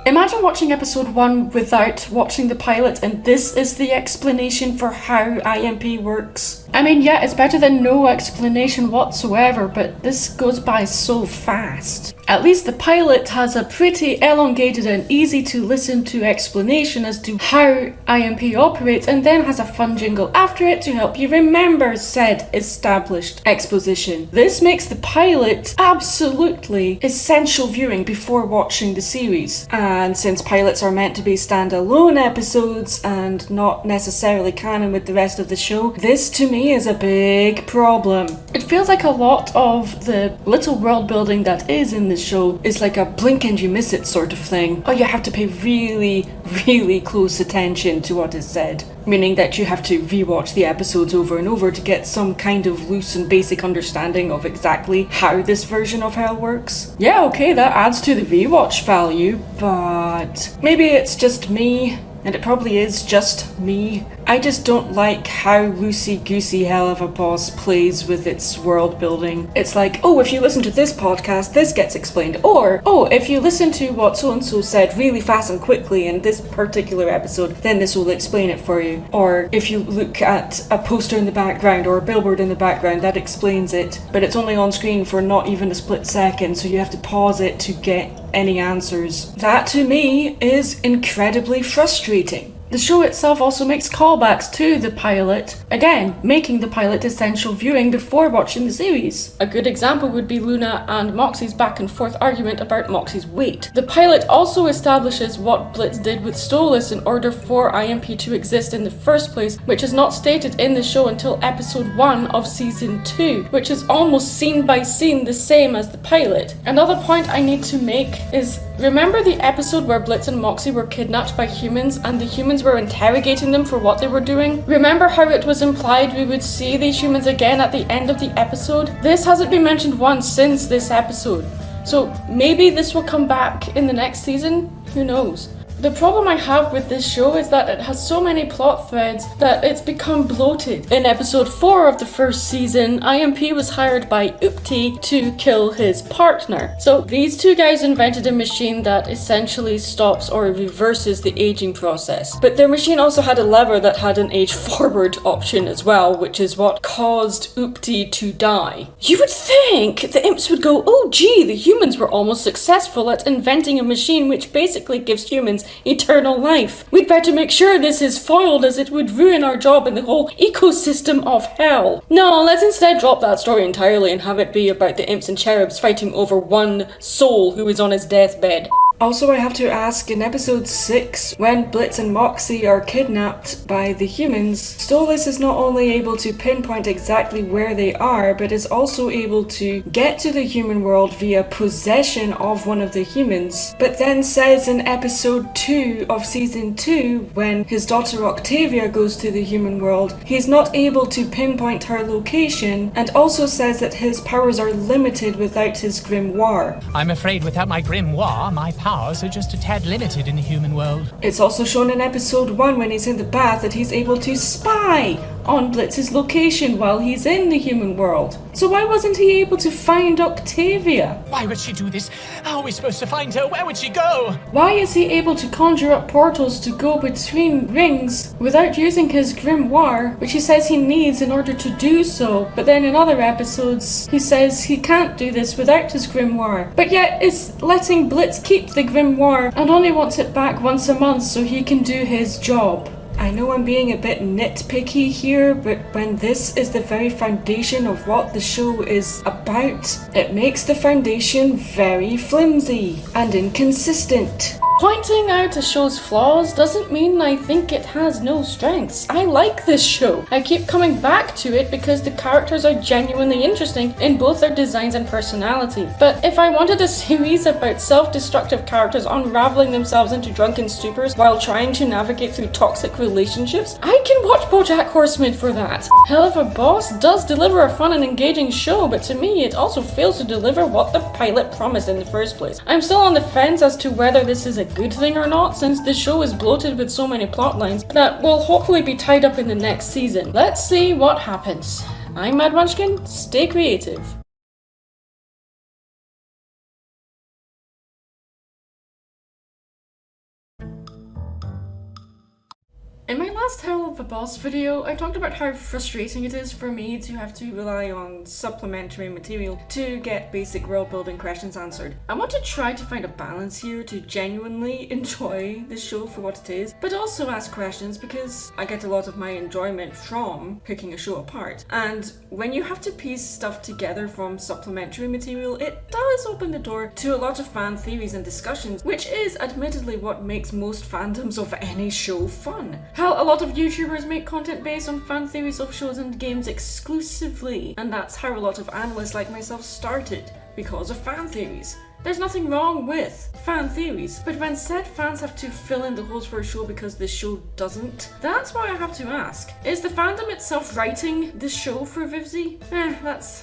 Imagine watching episode 1 without watching the pilot, and this is the explanation for how IMP works. I mean, yeah, it's better than no explanation whatsoever, but this goes by so fast. At least the pilot has a pretty elongated and easy to listen to explanation as to how IMP operates, and then has a fun jingle after it to help you remember said established exposition. This makes the pilot absolutely essential viewing before watching the series. And since pilots are meant to be standalone episodes and not necessarily canon with the rest of the show, this to me is a big problem. It feels like a lot of the little world building that is in the show is like a blink and you miss it sort of thing. Oh, you have to pay really close attention to what is said, meaning that you have to rewatch the episodes over and over to get some kind of loose and basic understanding of exactly how this version of hell works. Yeah, okay, that adds to the rewatch value, but maybe it's just me, and it probably is just me. I just don't like how loosey-goosey Helluva Boss plays with its world building. It's like, oh, if you listen to this podcast, this gets explained. Or, oh, if you listen to what so-and-so said really fast and quickly in this particular episode, then this will explain it for you. Or if you look at a poster in the background or a billboard in the background, that explains it. But it's only on screen for not even a split second, so you have to pause it to get any answers. That to me is incredibly frustrating. The show itself also makes callbacks to the pilot, again, making the pilot essential viewing before watching the series. A good example would be Luna and Moxie's back and forth argument about Moxie's weight. The pilot also establishes what Blitz did with Stolas in order for IMP to exist in the first place, which is not stated in the show until episode 1 of season 2, which is almost scene by scene the same as the pilot. Another point I need to make is, remember the episode where Blitz and Moxie were kidnapped by humans and the humans were interrogating them for what they were doing? Remember how it was implied we would see these humans again at the end of the episode? This hasn't been mentioned once since this episode. So maybe this will come back in the next season? Who knows? The problem I have with this show is that it has so many plot threads that it's become bloated. In episode 4 of the first season, IMP was hired by Oopty to kill his partner. So these two guys invented a machine that essentially stops or reverses the aging process. But their machine also had a lever that had an age forward option as well, which is what caused Oopty to die. You would think the imps would go, oh gee, the humans were almost successful at inventing a machine which basically gives humans eternal life. We'd better make sure this is foiled, as it would ruin our job in the whole ecosystem of hell. No, let's instead drop that story entirely and have it be about the imps and cherubs fighting over one soul who is on his deathbed. Also, I have to ask, in episode 6, when Blitz and Moxie are kidnapped by the humans, Stolas is not only able to pinpoint exactly where they are, but is also able to get to the human world via possession of one of the humans, but then says in episode 2 of season 2, when his daughter Octavia goes to the human world, he's not able to pinpoint her location, and also says that his powers are limited without his grimoire. I'm afraid without my grimoire, my powers powers are just a tad limited in the human world. It's also shown in episode 1 when he's in the bath that he's able to spy on Blitz's location while he's in the human world. So why wasn't he able to find Octavia? Why would she do this? How are we supposed to find her? Where would she go? Why is he able to conjure up portals to go between rings without using his grimoire, which he says he needs in order to do so? But then in other episodes, he says he can't do this without his grimoire. But yet is letting Blitz keep the grimoire and only wants it back once a month so he can do his job. I know I'm being a bit nitpicky here, but when this is the very foundation of what the show is about, it makes the foundation very flimsy and inconsistent. Pointing out a show's flaws doesn't mean I think it has no strengths. I like this show. I keep coming back to it because the characters are genuinely interesting in both their designs and personality. But if I wanted a series about self-destructive characters unraveling themselves into drunken stupors while trying to navigate through toxic relationships, I can watch BoJack Horseman for that. Helluva Boss does deliver a fun and engaging show, but to me it also fails to deliver what the pilot promised in the first place. I'm still on the fence as to whether this is a good thing or not, since the show is bloated with so many plot lines that will hopefully be tied up in the next season. Let's see what happens. I'm Mad Munchkin, stay creative. In my last Helluva Boss video, I talked about how frustrating it is for me to have to rely on supplementary material to get basic world building questions answered. I want to try to find a balance here to genuinely enjoy the show for what it is, but also ask questions because I get a lot of my enjoyment from picking a show apart. And when you have to piece stuff together from supplementary material, it does open the door to a lot of fan theories and discussions, which is admittedly what makes most fandoms of any show fun. Hell, a lot of YouTubers make content based on fan theories of shows and games exclusively, and that's how a lot of analysts like myself started, because of fan theories. There's nothing wrong with fan theories, but when said fans have to fill in the holes for a show because the show doesn't, that's why I have to ask, is the fandom itself writing the show for Vivzy?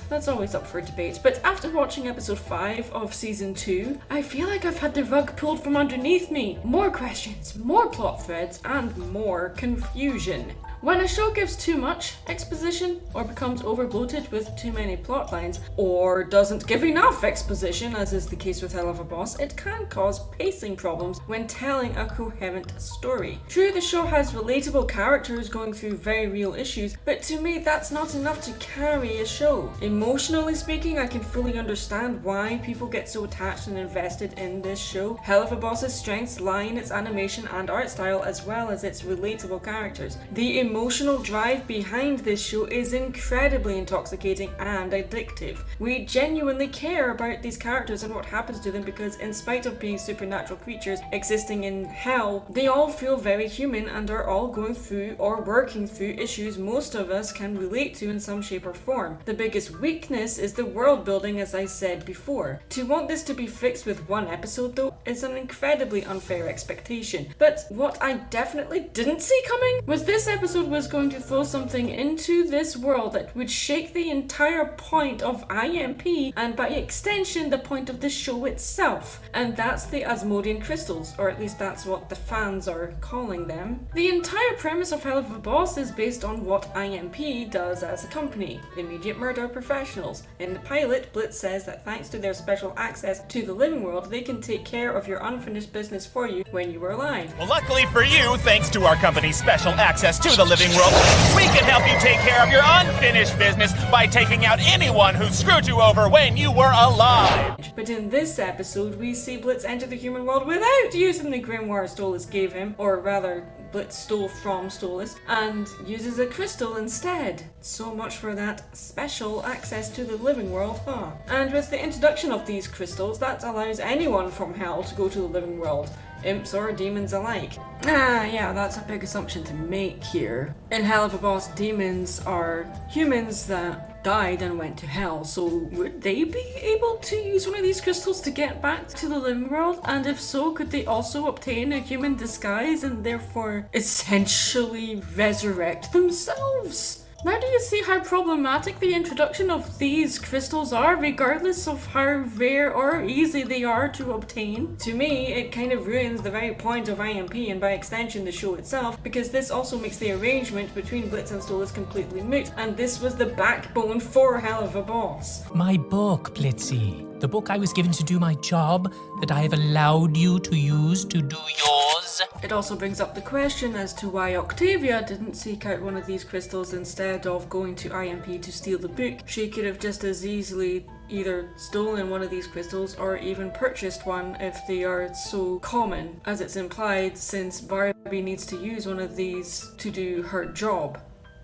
That's always up for debate, but after watching episode 5 of season 2, I feel like I've had the rug pulled from underneath me. More questions, more plot threads, and more confusion. When a show gives too much exposition, or becomes over-bloated with too many plot lines, or doesn't give enough exposition, as is the case with Helluva Boss, it can cause pacing problems when telling a coherent story. True, the show has relatable characters going through very real issues, but to me that's not enough to carry a show. Emotionally speaking, I can fully understand why people get so attached and invested in this show. Helluva Boss's strengths lie in its animation and art style, as well as its relatable characters. The emotional drive behind this show is incredibly intoxicating and addictive. We genuinely care about these characters and what happens to them because, in spite of being supernatural creatures existing in hell, they all feel very human and are all going through or working through issues most of us can relate to in some shape or form. The biggest weakness is the world building, as I said before. To want this to be fixed with one episode though is an incredibly unfair expectation. But what I definitely didn't see coming was this episode was going to throw something into this world that would shake the entire point of IMP and by extension the point of the show itself, and that's the Asmodean crystals, or at least that's what the fans are calling them. The entire premise of Helluva Boss is based on what IMP does as a company, immediate murder professionals. In the pilot, Blitz says that thanks to their special access to the living world, they can take care of your unfinished business for you when you are alive. Well, luckily for you, thanks to our company's special access to the living world, we can help you take care of your unfinished business by taking out anyone who screwed you over when you were alive. But in this episode, we see Blitz enter the human world without using the grimoire Stolas gave him, or rather, Blitz stole from Stolas, and uses a crystal instead. So much for that special access to the living world, huh? And with the introduction of these crystals, that allows anyone from hell to go to the living world, imps or demons alike. Yeah, that's a big assumption to make here. In Helluva Boss, demons are humans that died and went to hell, so would they be able to use one of these crystals to get back to the living world? And if so, could they also obtain a human disguise and therefore essentially resurrect themselves? Now do you see how problematic the introduction of these crystals are, regardless of how rare or easy they are to obtain? To me, it kind of ruins the very point of IMP and by extension the show itself, because this also makes the arrangement between Blitz and Stolas completely moot, and this was the backbone for Helluva Boss. My book, Blitzy. The book I was given to do my job, that I have allowed you to use to do yours. It also brings up the question as to why Octavia didn't seek out one of these crystals instead of going to IMP to steal the book. She could have just as easily either stolen one of these crystals or even purchased one if they are so common, as it's implied, since Barbie needs to use one of these to do her job.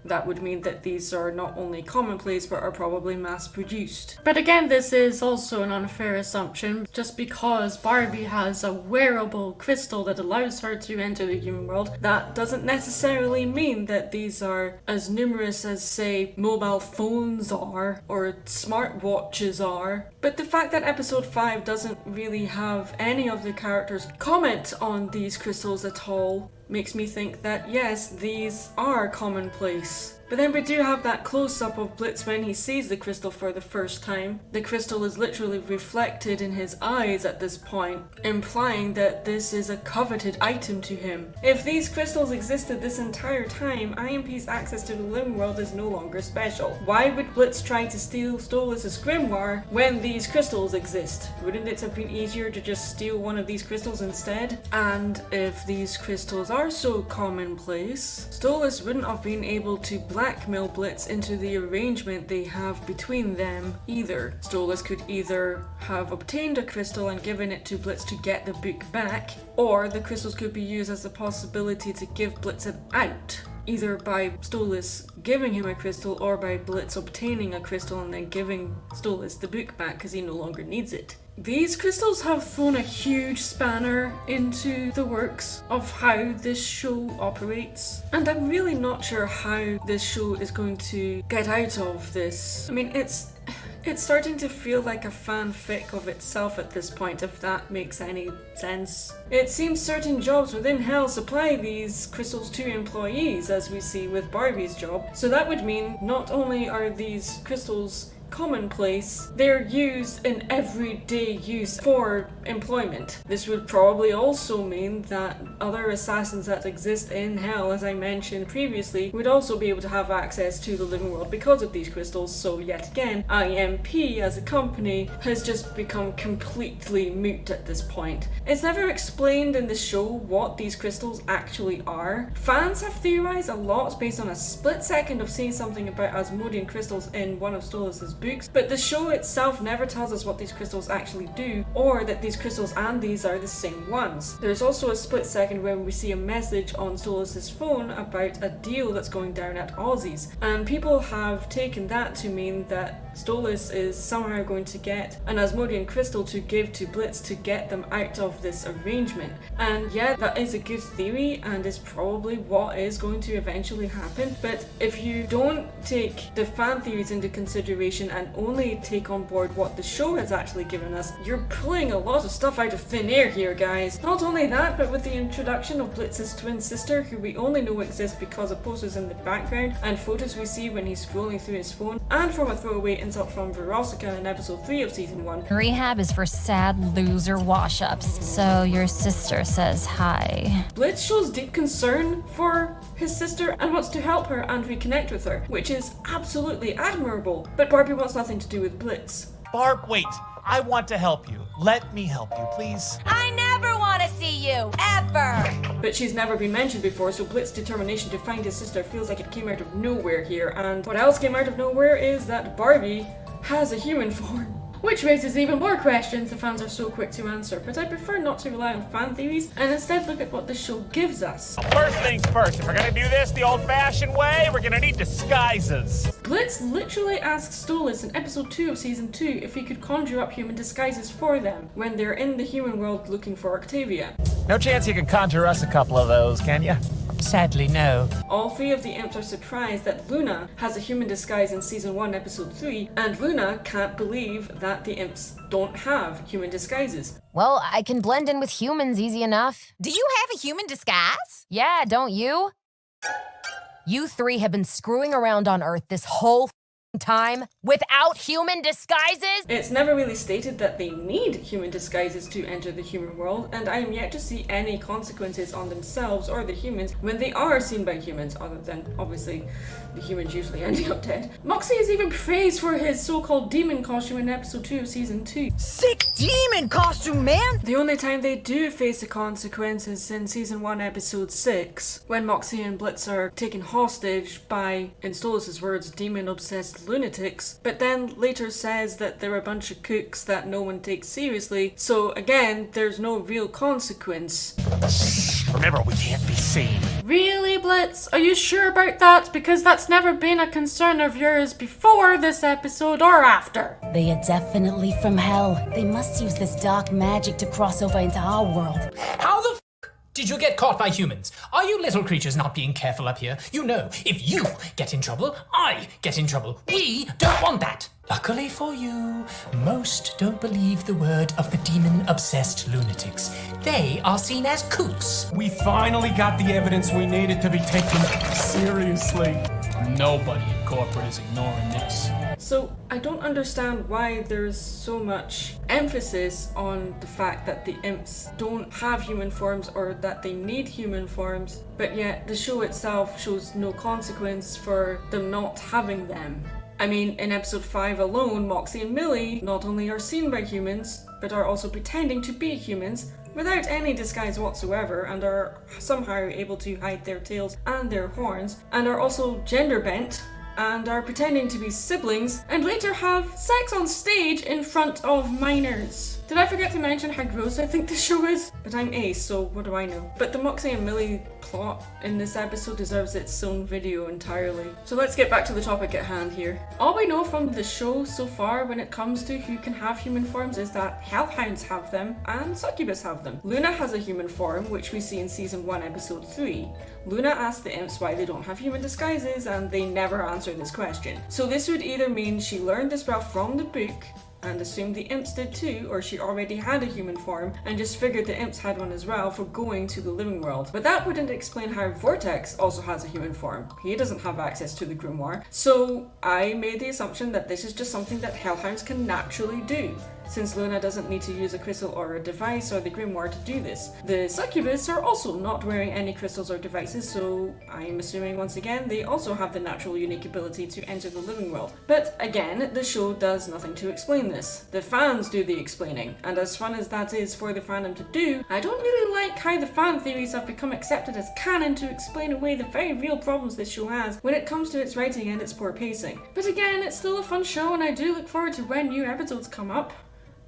That would mean that these are not only commonplace but are probably mass-produced. But again, this is also an unfair assumption. Just because Barbie has a wearable crystal that allows her to enter the human world, that doesn't necessarily mean that these are as numerous as, say, mobile phones are or smartwatches are. But the fact that episode 5 doesn't really have any of the characters comment on these crystals at all makes me think that yes, these are commonplace. But then we do have that close-up of Blitz when he sees the crystal for the first time. The crystal is literally reflected in his eyes at this point, implying that this is a coveted item to him. If these crystals existed this entire time, IMP's access to the living world is no longer special. Why would Blitz try to steal Stolas' grimoire when these crystals exist? Wouldn't it have been easier to just steal one of these crystals instead? And if these crystals are so commonplace, Stolas wouldn't have been able to blackmail Blitz into the arrangement they have between them either. Stolas could either have obtained a crystal and given it to Blitz to get the book back, or the crystals could be used as a possibility to give Blitz an out, either by Stolas giving him a crystal or by Blitz obtaining a crystal and then giving Stolas the book back because he no longer needs it. These crystals have thrown a huge spanner into the works of how this show operates, and I'm really not sure how this show is going to get out of this. I mean, it's starting to feel like a fanfic of itself at this point, if that makes any sense. It seems certain jobs within Hell supply these crystals to employees, as we see with Barbie's job, so that would mean not only are these crystals commonplace, they're used in everyday use for employment. This would probably also mean that other assassins that exist in Hell, as I mentioned previously, would also be able to have access to the living world because of these crystals. So yet again, IMP as a company has just become completely moot at this point. It's never explained in the show what these crystals actually are. Fans have theorized a lot based on a split second of seeing something about Asmodean crystals in one of Stolas' books, but the show itself never tells us what these crystals actually do, or that these crystals and these are the same ones. There's also a split second when we see a message on Stolas' phone about a deal that's going down at Aussie's, and people have taken that to mean that Stolas is somehow going to get an Asmodean crystal to give to Blitz to get them out of this arrangement. And yeah, that is a good theory and is probably what is going to eventually happen, but if you don't take the fan theories into consideration and only take on board what the show has actually given us, you're pulling a lot of stuff out of thin air here, guys. Not only that, but with the introduction of Blitz's twin sister, who we only know exists because of posters in the background and photos we see when he's scrolling through his phone, and from a throwaway insult from Veronica in episode 3 of season 1. Rehab is for sad loser wash-ups, so your sister says hi. Blitz shows deep concern for his sister and wants to help her and reconnect with her, which is absolutely admirable, but Barbie wants nothing to do with Blitz. Barb, wait. I want to help you. Let me help you, please. I never want to see you, ever! But she's never been mentioned before, so Blitz's determination to find his sister feels like it came out of nowhere here, and what else came out of nowhere is that Barbie has a human form. Which raises even more questions the fans are so quick to answer, but I prefer not to rely on fan theories and instead look at what the show gives us. First things first, if we're gonna do this the old-fashioned way, we're gonna need disguises. Blitz literally asks Stolas in episode 2 of season 2 if he could conjure up human disguises for them when they're in the human world looking for Octavia. No chance you can conjure us a couple of those, can you? Sadly, no. All three of the imps are surprised that Luna has a human disguise in season 1 episode 3, and Luna can't believe that the imps don't have human disguises. Well, I can blend in with humans easy enough. Do you have a human disguise? Yeah, don't you? You three have been screwing around on Earth this whole time without human disguises? It's never really stated that they need human disguises to enter the human world, and I am yet to see any consequences on themselves or the humans when they are seen by humans, other than, obviously, the humans usually ending up dead. Moxie is even praised for his so-called demon costume in episode 2 of season 2. Sick demon costume, man! The only time they do face the consequences in season 1 episode 6, when Moxie and Blitz are taken hostage by, in Stolas' words, demon-obsessed lunatics, but then later says that they're a bunch of kooks that no one takes seriously, so again, there's no real consequence. Remember, we can't be seen. Really, Blitz? Are you sure about that? Because that's never been a concern of yours before this episode or after. They are definitely from hell. They must use this dark magic to cross over into our world. How the did you get caught by humans? Are you little creatures not being careful up here? You know, if you get in trouble, I get in trouble. We don't want that. Luckily for you, most don't believe the word of the demon-obsessed lunatics. They are seen as kooks. We finally got the evidence we needed to be taken seriously. Nobody in corporate is ignoring this. So, I don't understand why there's so much emphasis on the fact that the imps don't have human forms or that they need human forms, but yet the show itself shows no consequence for them not having them. I mean, in episode 5 alone, Moxie and Millie not only are seen by humans, but are also pretending to be humans without any disguise whatsoever, and are somehow able to hide their tails and their horns, and are also gender bent, and are pretending to be siblings, and later have sex on stage in front of minors. Did I forget to mention how gross I think this show is? But I'm Ace, so what do I know? But the Moxie and Millie plot in this episode deserves its own video entirely. So let's get back to the topic at hand here. All we know from the show so far when it comes to who can have human forms is that Hellhounds have them and Succubus have them. Luna has a human form, which we see in season 1 episode 3. Luna asks the imps why they don't have human disguises, and they never answer this question. So this would either mean she learned the spell from the book and assumed the imps did too, or she already had a human form and just figured the imps had one as well for going to the living world. But that wouldn't explain how Vortex also has a human form. He doesn't have access to the grimoire. So I made the assumption that this is just something that Hellhounds can naturally do, since Luna doesn't need to use a crystal or a device or the grimoire to do this. The Succubus are also not wearing any crystals or devices, so I'm assuming once again they also have the natural unique ability to enter the living world. But again, the show does nothing to explain this. The fans do the explaining, and as fun as that is for the fandom to do, I don't really like how the fan theories have become accepted as canon to explain away the very real problems this show has when it comes to its writing and its poor pacing. But again, it's still a fun show, and I do look forward to when new episodes come up.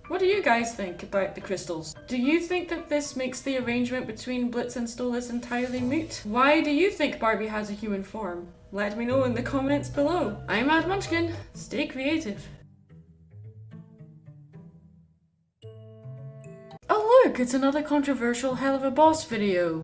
What do you guys think about the crystals? Do you think that this makes the arrangement between Blitz and Stolas entirely moot? Why do you think Barbie has a human form? Let me know in the comments below. I'm Mad Munchkin. Stay creative. Oh look, it's another controversial Helluva Boss video.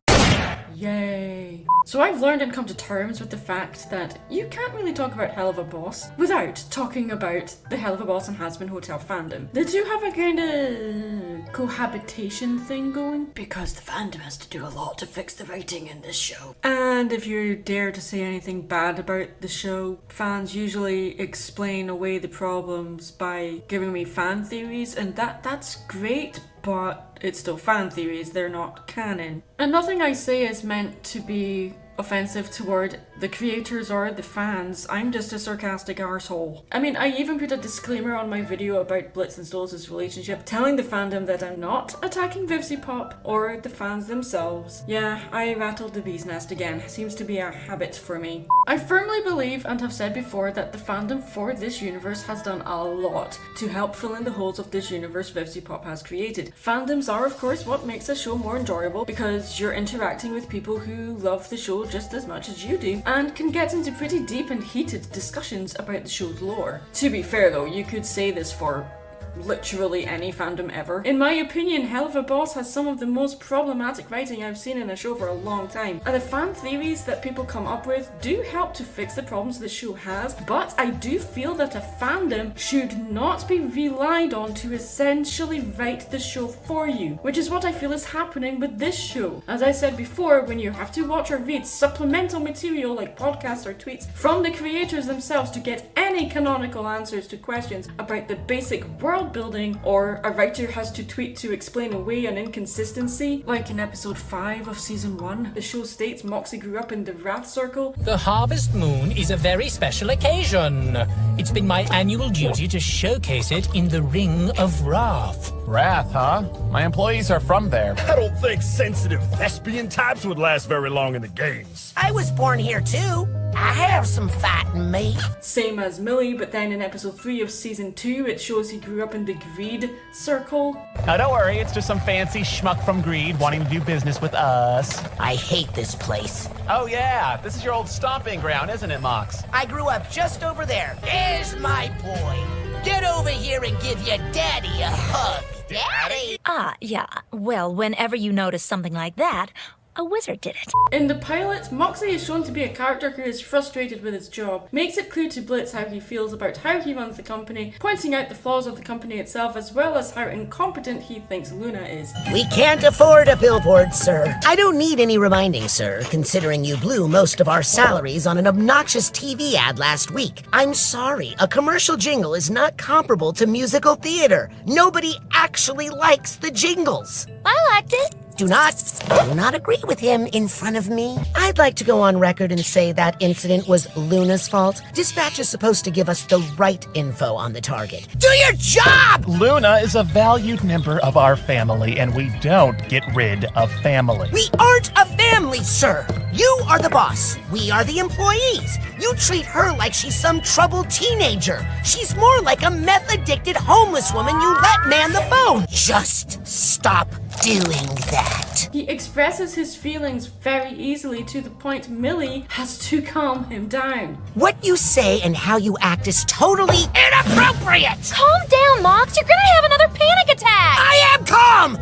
Yay. So I've learned and come to terms with the fact that you can't really talk about Helluva Boss without talking about the Helluva Boss and Hazbin Hotel fandom. The two have a kind of cohabitation thing going, because the fandom has to do a lot to fix the writing in this show. And if you dare to say anything bad about the show, fans usually explain away the problems by giving me fan theories, and that's great, but it's still fan theories, they're not canon. And nothing I say is meant to be offensive toward the creators or the fans. I'm just a sarcastic arsehole. I mean, I even put a disclaimer on my video about Blitz and Stolas' relationship, telling the fandom that I'm not attacking VivziePop or the fans themselves. Yeah, I rattled the bee's nest again. Seems to be a habit for me. I firmly believe and have said before that the fandom for this universe has done a lot to help fill in the holes of this universe VivziePop has created. Fandoms are of course what makes a show more enjoyable, because you're interacting with people who love the show just as much as you do, and can get into pretty deep and heated discussions about the show's lore. To be fair though, you could say this for literally any fandom ever. In my opinion, Helluva Boss has some of the most problematic writing I've seen in a show for a long time, and the fan theories that people come up with do help to fix the problems the show has, but I do feel that a fandom should not be relied on to essentially write the show for you, which is what I feel is happening with this show. As I said before, when you have to watch or read supplemental material like podcasts or tweets from the creators themselves to get any canonical answers to questions about the basic world building, or a writer has to tweet to explain away an inconsistency, like in episode 5 of season 1, the show states Moxie grew up in the Wrath Circle. The harvest moon is a very special occasion. It's been my annual duty to showcase it in the Ring of Wrath. Wrath, huh? My employees are from there. I don't think sensitive thespian types would last very long in the games. I was born here too. I have some fight in me. Same as Millie, but then in episode 3 of season 2, it shows he grew up in the Greed Circle. Now don't worry, it's just some fancy schmuck from Greed wanting to do business with us. I hate this place. Oh yeah, this is your old stomping ground, isn't it, Mox? I grew up just over there. There's my boy. Get over here and give your daddy a hug. Daddy? Yeah. Well, whenever you notice something like that, a wizard did it. In the pilot, Moxie is shown to be a character who is frustrated with his job, makes it clear to Blitz how he feels about how he runs the company, pointing out the flaws of the company itself as well as how incompetent he thinks Luna is. We can't afford a billboard, sir. I don't need any reminding, sir, considering you blew most of our salaries on an obnoxious TV ad last week. I'm sorry, a commercial jingle is not comparable to musical theater. Nobody actually likes the jingles. I liked it. Do not agree with him in front of me. I'd like to go on record and say that incident was Luna's fault. Dispatch is supposed to give us the right info on the target. Do your job! Luna is a valued member of our family, and we don't get rid of family. We aren't a family, sir. You are the boss. We are the employees. You treat her like she's some troubled teenager. She's more like a meth-addicted homeless woman you let man the phone. Just stop doing that. He expresses his feelings very easily to the point Millie has to calm him down. What you say and how you act is totally inappropriate! Calm down, Mox. You're gonna have another panic attack. I am calm!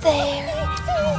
There.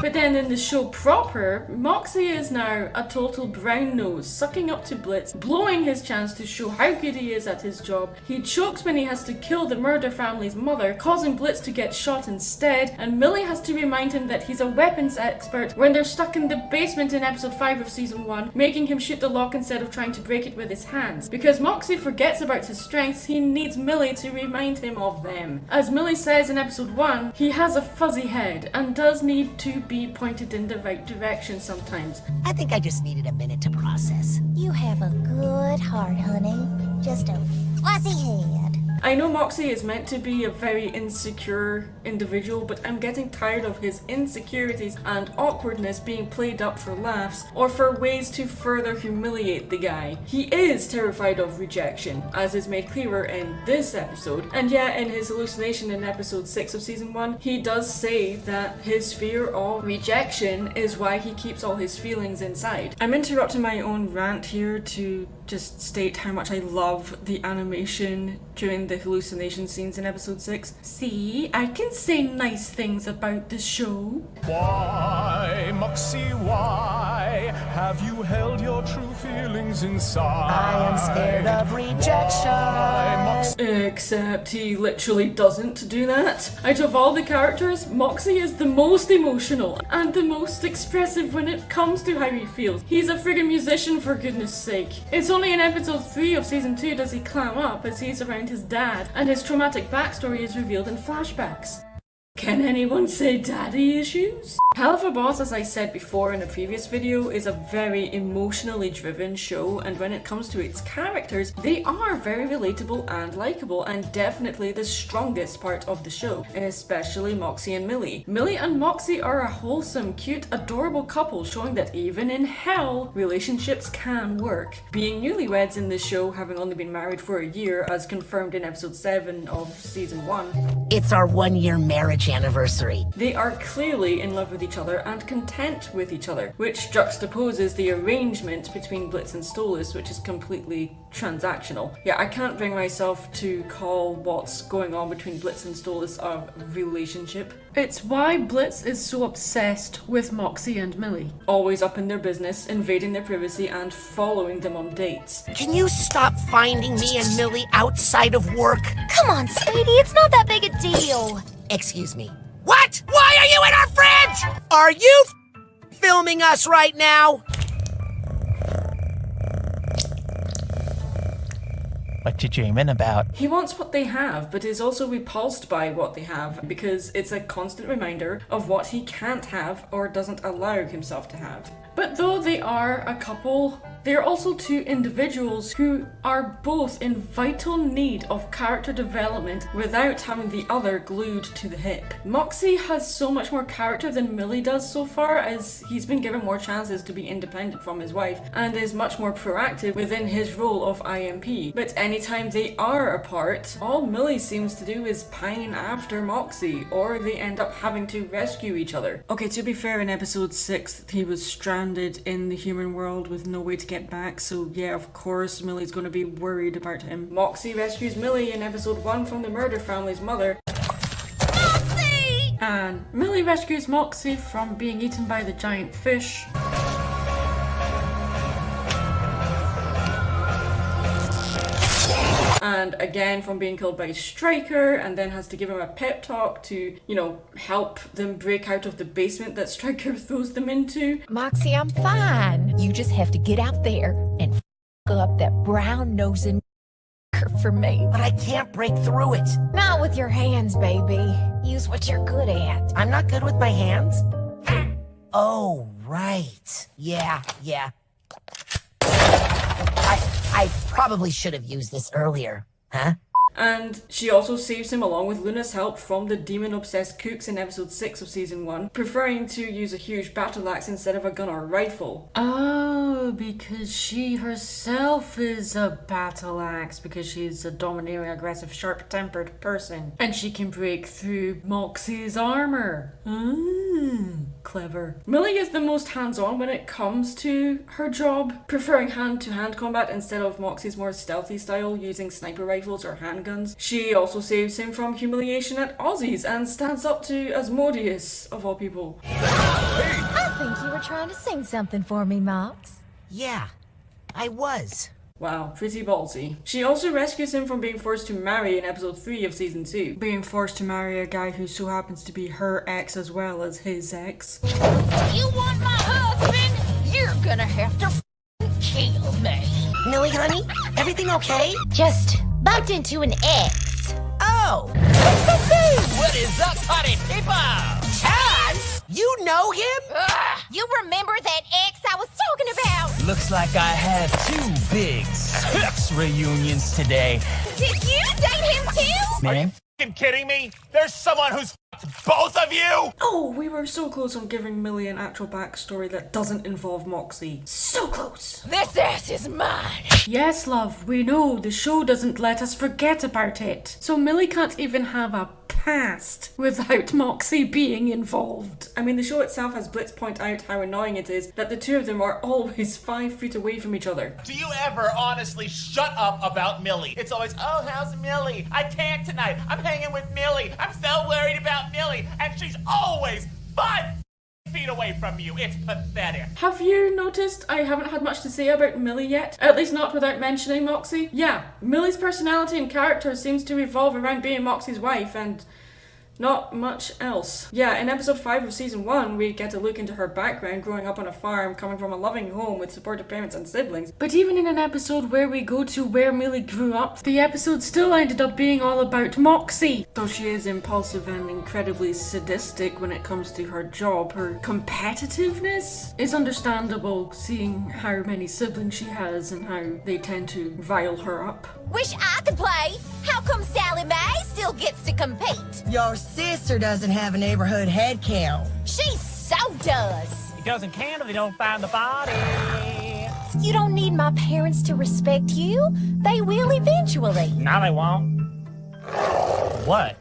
But then in the show proper, Moxie is now a total brown nose, sucking up to Blitz, blowing his chance to show how good he is at his job. He chokes when he has to kill the murder family's mother, causing Blitz to get shot instead, and Millie has to remind him that he's a weapons expert when they're stuck in the basement in episode 5 of season 1, making him shoot the lock instead of trying to break it with his hands. Because Moxie forgets about his strengths, he needs Millie to remind him of them. As Millie says in episode 1, he has a fuzzy head and does need to be pointed in the right direction sometimes. I think I just needed a minute to process. You have a good heart, honey. Just a fuzzy head. I know Moxie is meant to be a very insecure individual, but I'm getting tired of his insecurities and awkwardness being played up for laughs or for ways to further humiliate the guy. He is terrified of rejection, as is made clearer in this episode, and yet in his hallucination in episode 6 of season 1, he does say that his fear of rejection is why he keeps all his feelings inside. I'm interrupting my own rant here to just state how much I love the animation during the hallucination scenes in episode 6. See, I can say nice things about the show. Why, Moxie, why have you held your true feelings inside? I am scared of rejection. Except he literally doesn't do that. Out of all the characters, Moxie is the most emotional and the most expressive when it comes to how he feels. He's a friggin' musician, for goodness sake. It's only in episode 3 of season 2 does he clam up as he's around his dad, and his traumatic backstory is revealed in flashbacks. Can anyone say daddy issues? Helluva Boss, as I said before in a previous video, is a very emotionally driven show, and when it comes to its characters, they are very relatable and likable, and definitely the strongest part of the show, especially Moxie and Millie. Millie and Moxie are a wholesome, cute, adorable couple, showing that even in hell, relationships can work. Being newlyweds in this show, having only been married for a year, as confirmed in episode 7 of season 1. It's our 1-year marriage anniversary. They are clearly in love with each other and content with each other, which juxtaposes the arrangement between Blitz and Stolas, which is completely transactional. Yeah, I can't bring myself to call what's going on between Blitz and Stolas a relationship. It's why Blitz is so obsessed with Moxie and Millie. Always up in their business, invading their privacy and following them on dates. Can you stop finding me and Millie outside of work? Come on, sweetie, it's not that big a deal. Excuse me. What? Why are you in our fridge? Are you filming us right now? What you dreaming about? He wants what they have, but is also repulsed by what they have, because it's a constant reminder of what he can't have or doesn't allow himself to have. But though they are a couple, they are also two individuals who are both in vital need of character development without having the other glued to the hip. Moxie has so much more character than Millie does so far, as he's been given more chances to be independent from his wife and is much more proactive within his role of IMP. But anytime they are apart, all Millie seems to do is pine after Moxie, or they end up having to rescue each other. Okay, to be fair, in episode 6 he was stranded in the human world with no way to get back, so yeah, of course Millie's going to be worried about him. Moxie rescues Millie in episode 1 from the murder family's mother. Moxie! And Millie rescues Moxie from being eaten by the giant fish. And again from being killed by Stryker, and then has to give him a pep talk to, you know, help them break out of the basement that Stryker throws them into. Moxie, I'm fine. You just have to get out there and up that brown-nosing for me. But I can't break through it. Not with your hands, baby. Use what you're good at. I'm not good with my hands? Oh, right. Yeah. I probably should have used this earlier, huh? And she also saves him along with Luna's help from the demon-obsessed Kooks in episode 6 of season 1, preferring to use a huge battle axe instead of a gun or rifle. Oh, because she herself is a battle axe, because she's a domineering, aggressive, sharp-tempered person. And she can break through Moxie's armor. Clever. Millie is the most hands-on when it comes to her job, preferring hand-to-hand combat instead of Moxie's more stealthy style using sniper rifles or handguns. She also saves him from humiliation at Aussie's and stands up to Asmodeus, of all people. I think you were trying to sing something for me, Mox. Yeah, I was. Wow, pretty ballsy. She also rescues him from being forced to marry in episode 3 of season 2. Being forced to marry a guy who so happens to be her ex as well as his ex. You want my husband? You're gonna have to kill me. Millie, honey, everything okay? Just bumped into an ex. Oh! What is up, party people? Taz? You know him? You remember that ex I was talking about? Looks like I have 2 big sex reunions today. Did you date him too? Man. Are you kidding me? There's someone who's both of you? Oh, we were so close on giving Millie an actual backstory that doesn't involve Moxie. So close. This ass is mine. Yes, love, we know the show doesn't let us forget about it. So Millie can't even have a past without Moxie being involved. I mean, the show itself has Blitz point out how annoying it is that the two of them are always 5 feet away from each other. Do you ever honestly shut up about Millie? It's always, oh, how's Millie? I can't tonight. I'm hanging with Millie. I'm so worried about Millie. And she's always 5 feet away from you. It's pathetic. Have you noticed I haven't had much to say about Millie yet? At least not without mentioning Moxie. Yeah, Millie's personality and character seems to revolve around being Moxie's wife and not much else. Yeah, in episode 5 of season 1, we get a look into her background growing up on a farm, coming from a loving home with supportive parents and siblings. But even in an episode where we go to where Millie grew up, the episode still ended up being all about Moxie. Though she is impulsive and incredibly sadistic when it comes to her job, her competitiveness is understandable, seeing how many siblings she has and how they tend to rile her up. Wish I could play. How come Sally Mae still gets to compete? Your sister doesn't have a neighborhood head count. She so does. It doesn't count if they don't find the body. You don't need my parents to respect you. They will eventually. No, they won't. What?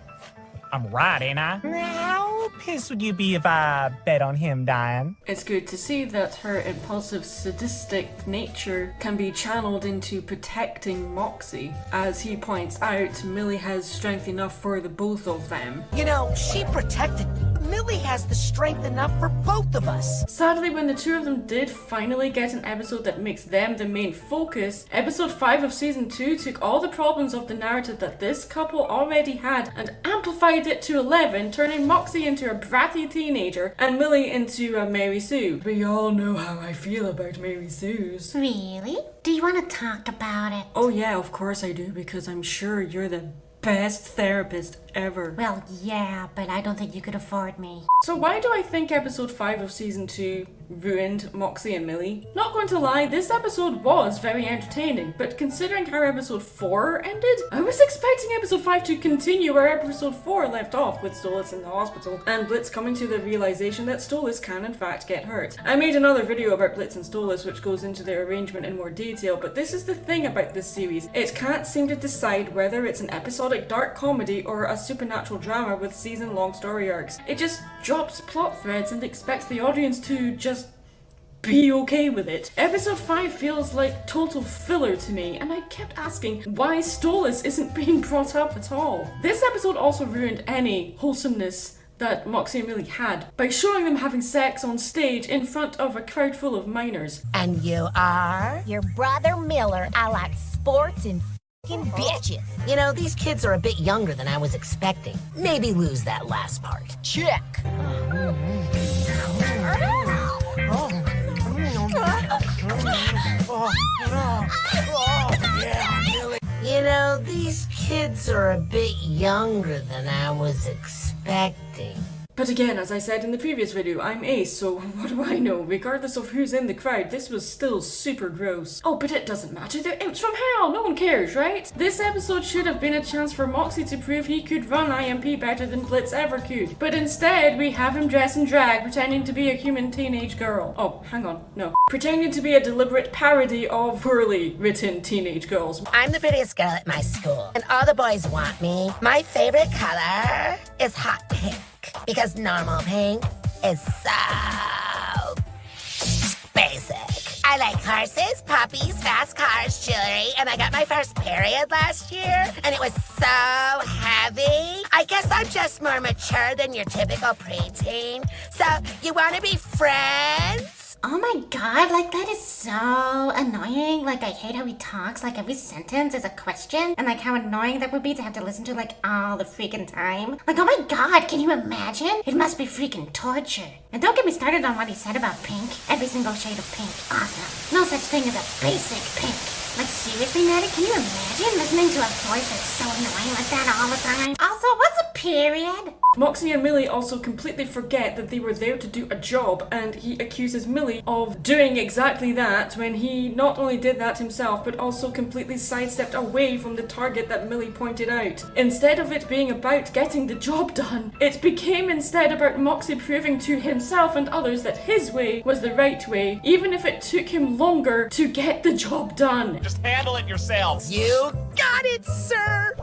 I'm right, ain't I? How pissed would you be if I bet on him dying? It's good to see that her impulsive, sadistic nature can be channeled into protecting Moxie. As he points out, Millie has strength enough for the both of them. You know, she protected me. Millie has the strength enough for both of us. Sadly, when the two of them did finally get an episode that makes them the main focus, episode 5 of season 2 took all the problems of the narrative that this couple already had and amplified it to 11, turning Moxie into a bratty teenager and Millie into a Mary Sue. We all know how I feel about Mary Sues. Really? Do you want to talk about it? Oh yeah, of course I do, because I'm sure you're the best therapist ever. Well, yeah, but I don't think you could afford me. So why do I think episode 5 of season 2 ruined Moxie and Millie? Not going to lie, this episode was very entertaining, but considering how episode 4 ended, I was expecting episode 5 to continue where episode 4 left off, with Stolas in the hospital and Blitz coming to the realization that Stolas can in fact get hurt. I made another video about Blitz and Stolas which goes into their arrangement in more detail, but this is the thing about this series. It can't seem to decide whether it's an episodic dark comedy or a supernatural drama with season-long story arcs. It just drops plot threads and expects the audience to just be okay with it. Episode 5 feels like total filler to me, and I kept asking why Stolas isn't being brought up at all. This episode also ruined any wholesomeness that Moxie and Millie had by showing them having sex on stage in front of a crowd full of minors. And you are? Your brother Miller. I like sports and f***ing bitches. You know, these kids are a bit younger than I was expecting. Maybe lose that last part. Check. You know, these kids are a bit younger than I was expecting. But again, as I said in the previous video, I'm Ace, so what do I know? Regardless of who's in the crowd, this was still super gross. Oh, but it doesn't matter, they're imps from hell, no one cares, right? This episode should have been a chance for Moxie to prove he could run IMP better than Blitz ever could. But instead, we have him dress in drag, pretending to be a human teenage girl. Oh, hang on, no. Pretending to be a deliberate parody of poorly written teenage girls. I'm the prettiest girl at my school, and all the boys want me. My favorite color is hot pink. Because normal pink is so basic. I like horses, puppies, fast cars, jewelry, and I got my first period last year, and it was so heavy. I guess I'm just more mature than your typical preteen. So, you want to be friends? Oh my god, like that is so annoying. Like I hate how he talks, like every sentence is a question, and like how annoying that would be to have to listen to like all the freaking time. Like oh my god, can you imagine? It must be freaking torture. And don't get me started on what he said about pink. Every single shade of pink, awesome. No such thing as a basic pink. Like seriously, Maddie, can you imagine listening to a voice that's so annoying like that all the time? Also, what's a period? Moxie and Millie also completely forget that they were there to do a job, and he accuses Millie of doing exactly that when he not only did that himself, but also completely sidestepped away from the target that Millie pointed out. Instead of it being about getting the job done, it became instead about Moxie proving to himself and others that his way was the right way, even if it took him longer to get the job done. Just handle it yourselves. You got it, sir!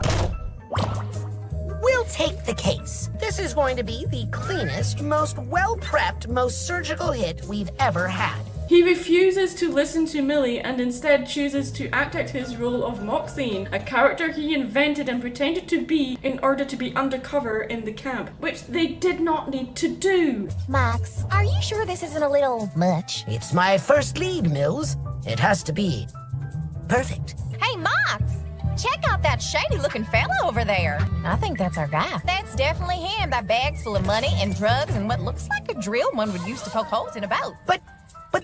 We'll take the case. This is going to be the cleanest, most well-prepped, most surgical hit we've ever had. He refuses to listen to Millie and instead chooses to act out his role of Moxie, a character he invented and pretended to be in order to be undercover in the camp, which they did not need to do. Max, are you sure this isn't a little much? It's my first lead, Mills. It has to be perfect. Hey, Mox! Check out that shady-looking fella over there. I think that's our guy. That's definitely him. That bag's full of money and drugs and what looks like a drill one would use to poke holes in a boat. But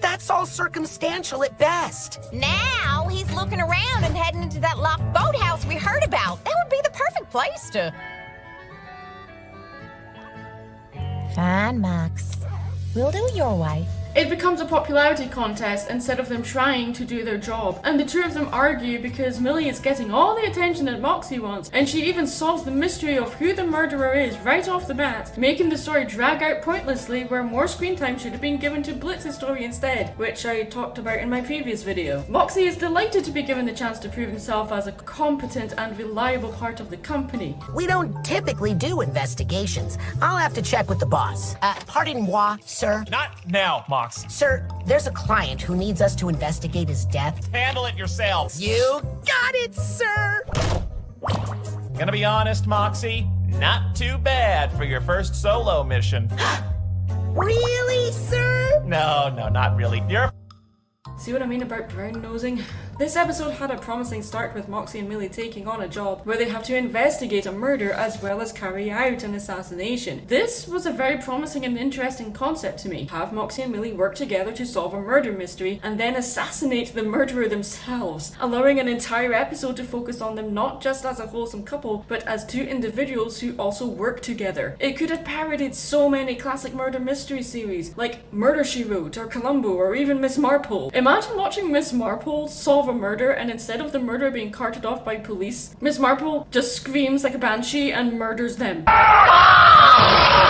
that's all circumstantial at best. Now he's looking around and heading into that locked boathouse we heard about. That would be the perfect place to... Fine, Max. We'll do your wife. It becomes a popularity contest instead of them trying to do their job. And the two of them argue because Millie is getting all the attention that Moxie wants, and she even solves the mystery of who the murderer is right off the bat, making the story drag out pointlessly where more screen time should have been given to Blitz's story instead, which I talked about in my previous video. Moxie is delighted to be given the chance to prove himself as a competent and reliable part of the company. We don't typically do investigations. I'll have to check with the boss. Pardon-moi, sir. Not now, Mox. Sir, there's a client who needs us to investigate his death. Handle it yourselves. You got it, sir! Gonna be honest, Moxie, not too bad for your first solo mission. Really, sir? No, not really. You're See what I mean about brown nosing? This episode had a promising start with Moxie and Millie taking on a job where they have to investigate a murder as well as carry out an assassination. This was a very promising and interesting concept to me. Have Moxie and Millie work together to solve a murder mystery and then assassinate the murderer themselves, allowing an entire episode to focus on them not just as a wholesome couple, but as two individuals who also work together. It could have parodied so many classic murder mystery series like Murder, She Wrote, or Columbo, or even Miss Marple. Imagine watching Miss Marple solve a murder, and instead of the murder being carted off by police, Miss Marple just screams like a banshee and murders them.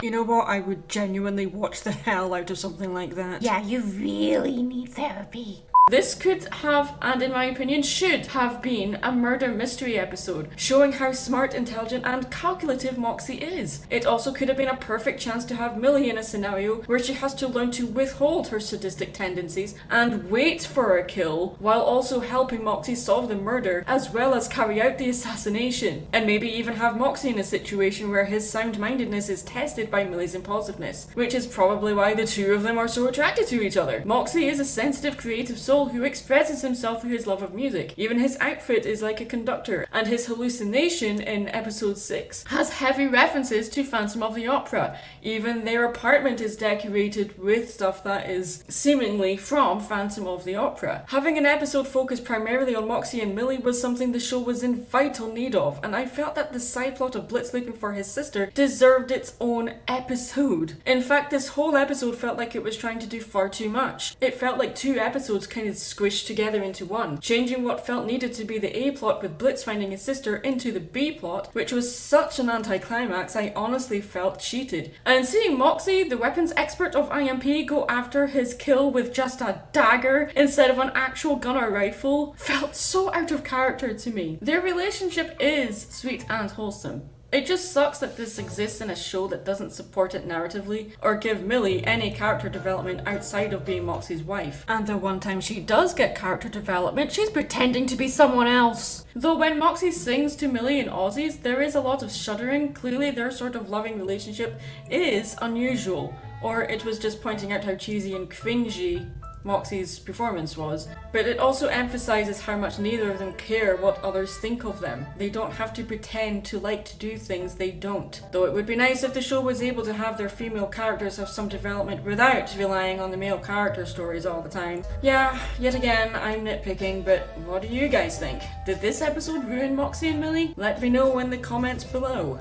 You know what? I would genuinely watch the hell out of something like that. Yeah, you really need therapy. This could have, and in my opinion should have been, a murder mystery episode, showing how smart, intelligent, and calculative Moxie is. It also could have been a perfect chance to have Millie in a scenario where she has to learn to withhold her sadistic tendencies and wait for a kill, while also helping Moxie solve the murder, as well as carry out the assassination. And maybe even have Moxie in a situation where his sound-mindedness is tested by Millie's impulsiveness, which is probably why the two of them are so attracted to each other. Moxie is a sensitive, creative soul who expresses himself through his love of music. Even his outfit is like a conductor, and his hallucination in episode 6 has heavy references to Phantom of the Opera. Even their apartment is decorated with stuff that is seemingly from Phantom of the Opera. Having an episode focused primarily on Moxie and Millie was something the show was in vital need of, and I felt that the side plot of Blitz looking for his sister deserved its own episode. In fact, this whole episode felt like it was trying to do far too much. It felt like two episodes kind of squished together into one, changing what felt needed to be the A plot with Blitz finding his sister into the B plot, which was such an anticlimax I honestly felt cheated. And seeing Moxie, the weapons expert of IMP, go after his kill with just a dagger instead of an actual gun or rifle felt so out of character to me. Their relationship is sweet and wholesome. It just sucks that this exists in a show that doesn't support it narratively or give Millie any character development outside of being Moxie's wife. And the one time she does get character development, she's pretending to be someone else. Though when Moxie sings to Millie in Aussies, there is a lot of shuddering. Clearly their sort of loving relationship is unusual. Or it was just pointing out how cheesy and cringy Moxie's performance was, but it also emphasizes how much neither of them care what others think of them. They don't have to pretend to like to do things they don't. Though it would be nice if the show was able to have their female characters have some development without relying on the male character stories all the time. Yeah, yet again, I'm nitpicking, but what do you guys think? Did this episode ruin Moxie and Millie? Let me know in the comments below.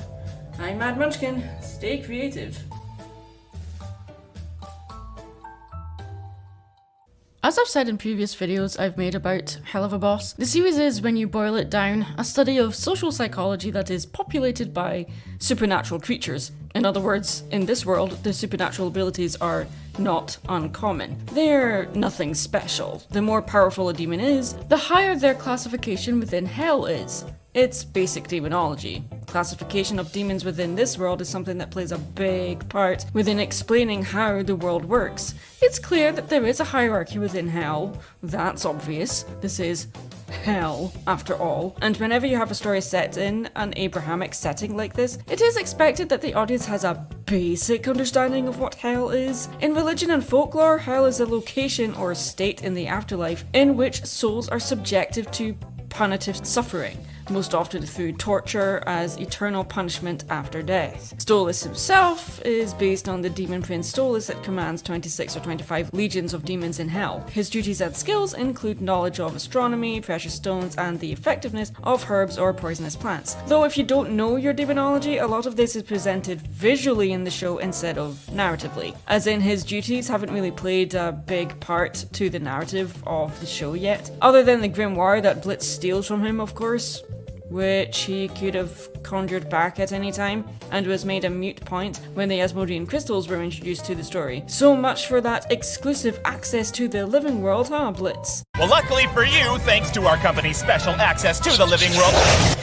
I'm Mad Munchkin. Stay creative. As I've said in previous videos I've made about Helluva Boss, the series is, when you boil it down, a study of social psychology that is populated by supernatural creatures. In other words, in this world, the supernatural abilities are not uncommon. They're nothing special. The more powerful a demon is, the higher their classification within hell is. It's basic demonology. Classification of demons within this world is something that plays a big part within explaining how the world works. It's clear that there is a hierarchy within hell. That's obvious. This is hell, after all. And whenever you have a story set in an Abrahamic setting like this, it is expected that the audience has a basic understanding of what hell is. In religion and folklore, hell is a location or state in the afterlife in which souls are subjected to punitive suffering. most often through torture as eternal punishment after death. Stolas himself is based on the demon prince Stolas that commands 26 or 25 legions of demons in hell. His duties and skills include knowledge of astronomy, precious stones, and the effectiveness of herbs or poisonous plants. Though if you don't know your demonology, a lot of this is presented visually in the show instead of narratively. As in, his duties haven't really played a big part to the narrative of the show yet, other than the grimoire that Blitz steals from him, of course, which he could have conjured back at any time, and was made a moot point when the Asmodean crystals were introduced to the story. So much for that exclusive access to the living world, huh, Blitz? Well, luckily for you, thanks to our company's special access to the living world.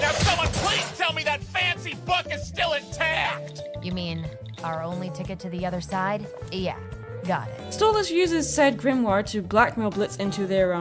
Now someone please tell me that fancy book is still intact! You mean our only ticket to the other side? Yeah, got it. Stolas uses said grimoire to blackmail Blitz into their,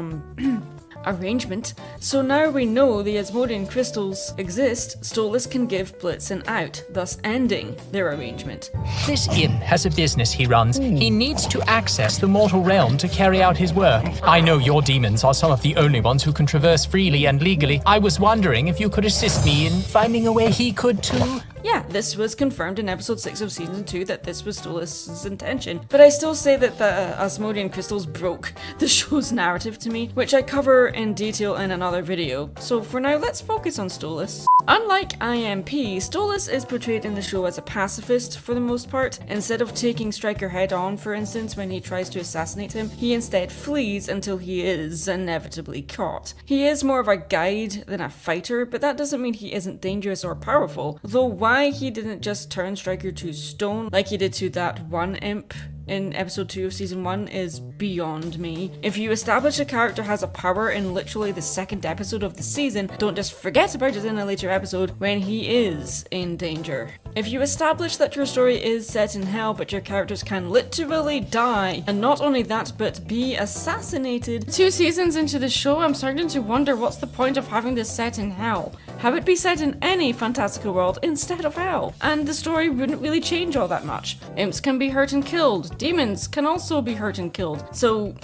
arrangement, so now we know the Asmodean crystals exist, Stolas can give Blitz an out, thus ending their arrangement. This imp has a business he runs. He needs to access the mortal realm to carry out his work. I know your demons are some of the only ones who can traverse freely and legally. I was wondering if you could assist me in finding a way he could too. Yeah, this was confirmed in episode 6 of season 2 that this was Stolas' intention, but I still say that the Asmodean crystals broke the show's narrative to me, which I cover in detail in another video. So for now, let's focus on Stolas. Unlike IMP, Stolas is portrayed in the show as a pacifist for the most part. Instead of taking Stryker head on, for instance, when he tries to assassinate him, he instead flees until he is inevitably caught. He is more of a guide than a fighter, but that doesn't mean he isn't dangerous or powerful, though why he didn't just turn Stryker to stone like he did to that one imp in episode 2 of season 1 is beyond me. If you establish a character has a power in literally the second episode of the season, don't just forget about it in a later episode when he is in danger. If you establish that your story is set in hell but your characters can literally die, and not only that but be assassinated, 2 seasons into the show I'm starting to wonder what's the point of having this set in hell. Have it be set in any fantastical world instead of hell, and the story wouldn't really change all that much. Imps can be hurt and killed. Demons can also be hurt and killed. So,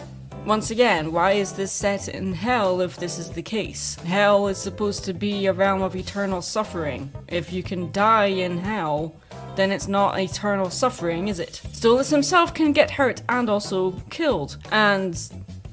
once again, why is this set in hell if this is the case? Hell is supposed to be a realm of eternal suffering. If you can die in hell, then it's not eternal suffering, is it? Stolas himself can get hurt and also killed. And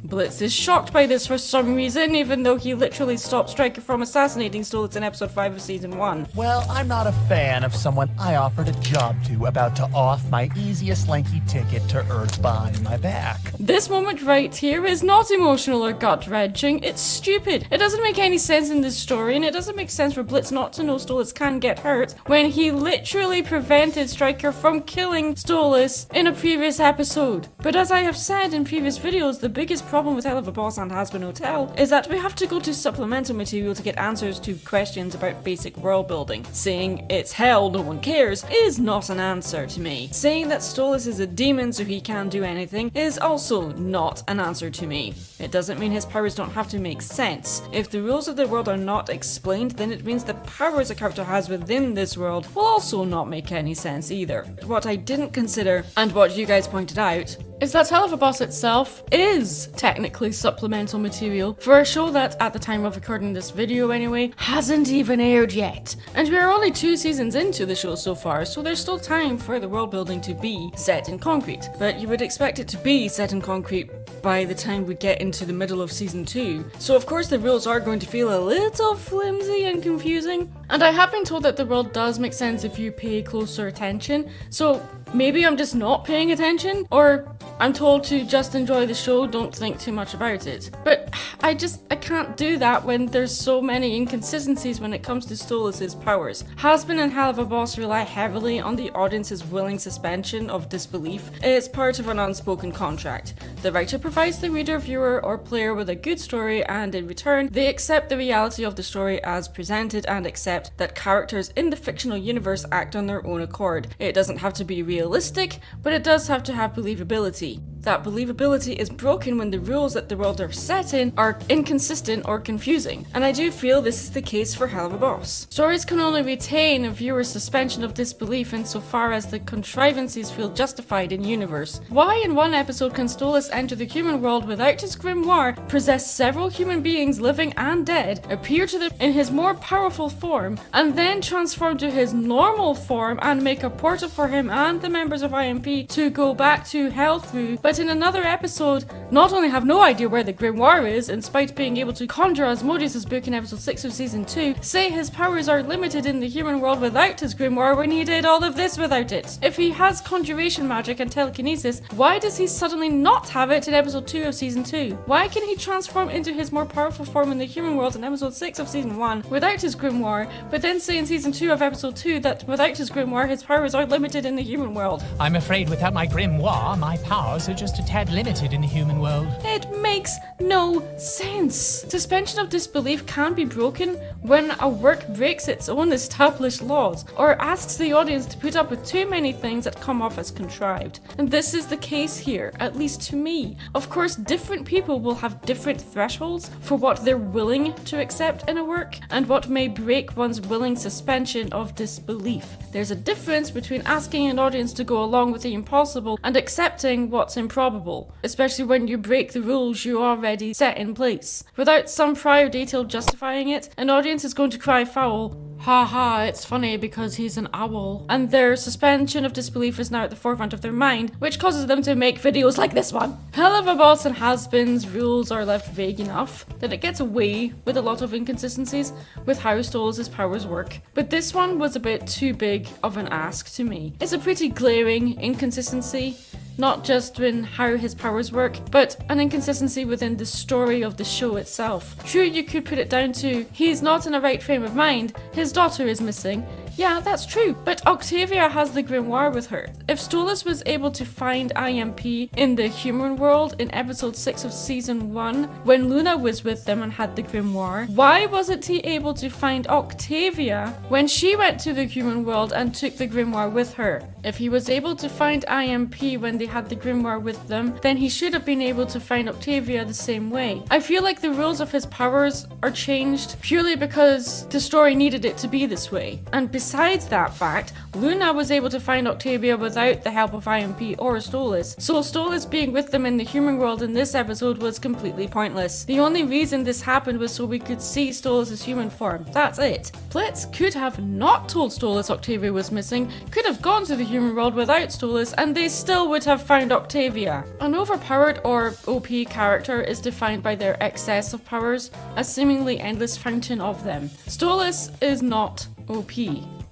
Blitz is shocked by this for some reason, even though he literally stopped Stryker from assassinating Stolas in episode 5 of season 1. Well, I'm not a fan of someone I offered a job to about to off my easiest lanky ticket to Earth behind my back. This moment right here is not emotional or gut-wrenching, it's stupid. It doesn't make any sense in this story, and it doesn't make sense for Blitz not to know Stolas can get hurt when he literally prevented Stryker from killing Stolas in a previous episode. But as I have said in previous videos, the biggest problem with Helluva Boss and Hazbin Hotel is that we have to go to supplemental material to get answers to questions about basic world building. Saying it's hell, no one cares is not an answer to me. Saying that Stolas is a demon so he can't do anything is also not an answer to me. It doesn't mean his powers don't have to make sense. If the rules of the world are not explained, then it means the powers a character has within this world will also not make any sense either. What I didn't consider, and what you guys pointed out, is that Helluva Boss itself is technically supplemental material for a show that, at the time of recording this video anyway, hasn't even aired yet. And we are only 2 seasons into the show so far, so there's still time for the world building to be set in concrete. But you would expect it to be set in concrete by the time we get into the middle of season 2. So of course the rules are going to feel a little flimsy and confusing. And I have been told that the world does make sense if you pay closer attention, so maybe I'm just not paying attention, or I'm told to just enjoy the show, don't think too much about it. But I can't do that when there's so many inconsistencies when it comes to Stolas' powers. Hazbin and Helluva Boss rely heavily on the audience's willing suspension of disbelief. It's part of an unspoken contract. The writer provides the reader, viewer, or player with a good story, and in return, they accept the reality of the story as presented and accept that characters in the fictional universe act on their own accord. It doesn't have to be realistic, but it does have to have believability. that believability is broken when the rules that the world are set in are inconsistent or confusing, and I do feel this is the case for Helluva Boss. Stories can only retain a viewer's suspension of disbelief insofar as the contrivances feel justified in universe. Why in one episode can Stolas enter the human world without his grimoire, possess several human beings living and dead, appear to them in his more powerful form, and then transform to his normal form and make a portal for him and the members of IMP to go back to hell through, but in another episode not only have no idea where the grimoire is, in spite of being able to conjure Asmodeus' book in episode 6 of season 2, say his powers are limited in the human world without his grimoire when he did all of this without it. If he has conjuration magic and telekinesis, why does he suddenly not have it in episode 2 of season 2? Why can he transform into his more powerful form in the human world in episode 6 of season 1 without his grimoire, but then say in season 2 of episode 2 that without his grimoire his powers are limited in the human world? I'm afraid without my grimoire, my powers are just a tad limited in the human world. It makes no sense. Suspension of disbelief can be broken when a work breaks its own established laws, or asks the audience to put up with too many things that come off as contrived. And this is the case here, at least to me. Of course, different people will have different thresholds for what they're willing to accept in a work, and what may break one's willing suspension of disbelief. There's a difference between asking an audience to go along with the impossible and accepting what's improbable, especially when you break the rules you already set in place. Without some prior detail justifying it, an audience is going to cry foul, "Ha, it's funny because he's an owl," and their suspension of disbelief is now at the forefront of their mind, which causes them to make videos like this one. Helluva Boss and Hazbin's rules are left vague enough that it gets away with a lot of inconsistencies with how Stolas' powers work, but this one was a bit too big of an ask to me. It's a pretty glaring inconsistency, not just in how his powers work, but an inconsistency within the story of the show itself. Sure, you could put it down to he's not in a right frame of mind, his daughter is missing. Yeah, that's true, but Octavia has the grimoire with her. If Stolas was able to find IMP in the human world in episode 6 of season 1, when Luna was with them and had the grimoire, why wasn't he able to find Octavia when she went to the human world and took the grimoire with her? If he was able to find IMP when they had the grimoire with them, then he should have been able to find Octavia the same way. I feel like the rules of his powers are changed purely because the story needed it to be this way. And besides that fact, Luna was able to find Octavia without the help of IMP or Stolas, so Stolas being with them in the human world in this episode was completely pointless. The only reason this happened was so we could see Stolas' human form. That's it. Blitz could have not told Stolas Octavia was missing, could have gone to the human world without Stolas, and they still would have found Octavia. An overpowered or OP character is defined by their excess of powers, a seemingly endless fountain of them. Stolas is not OP.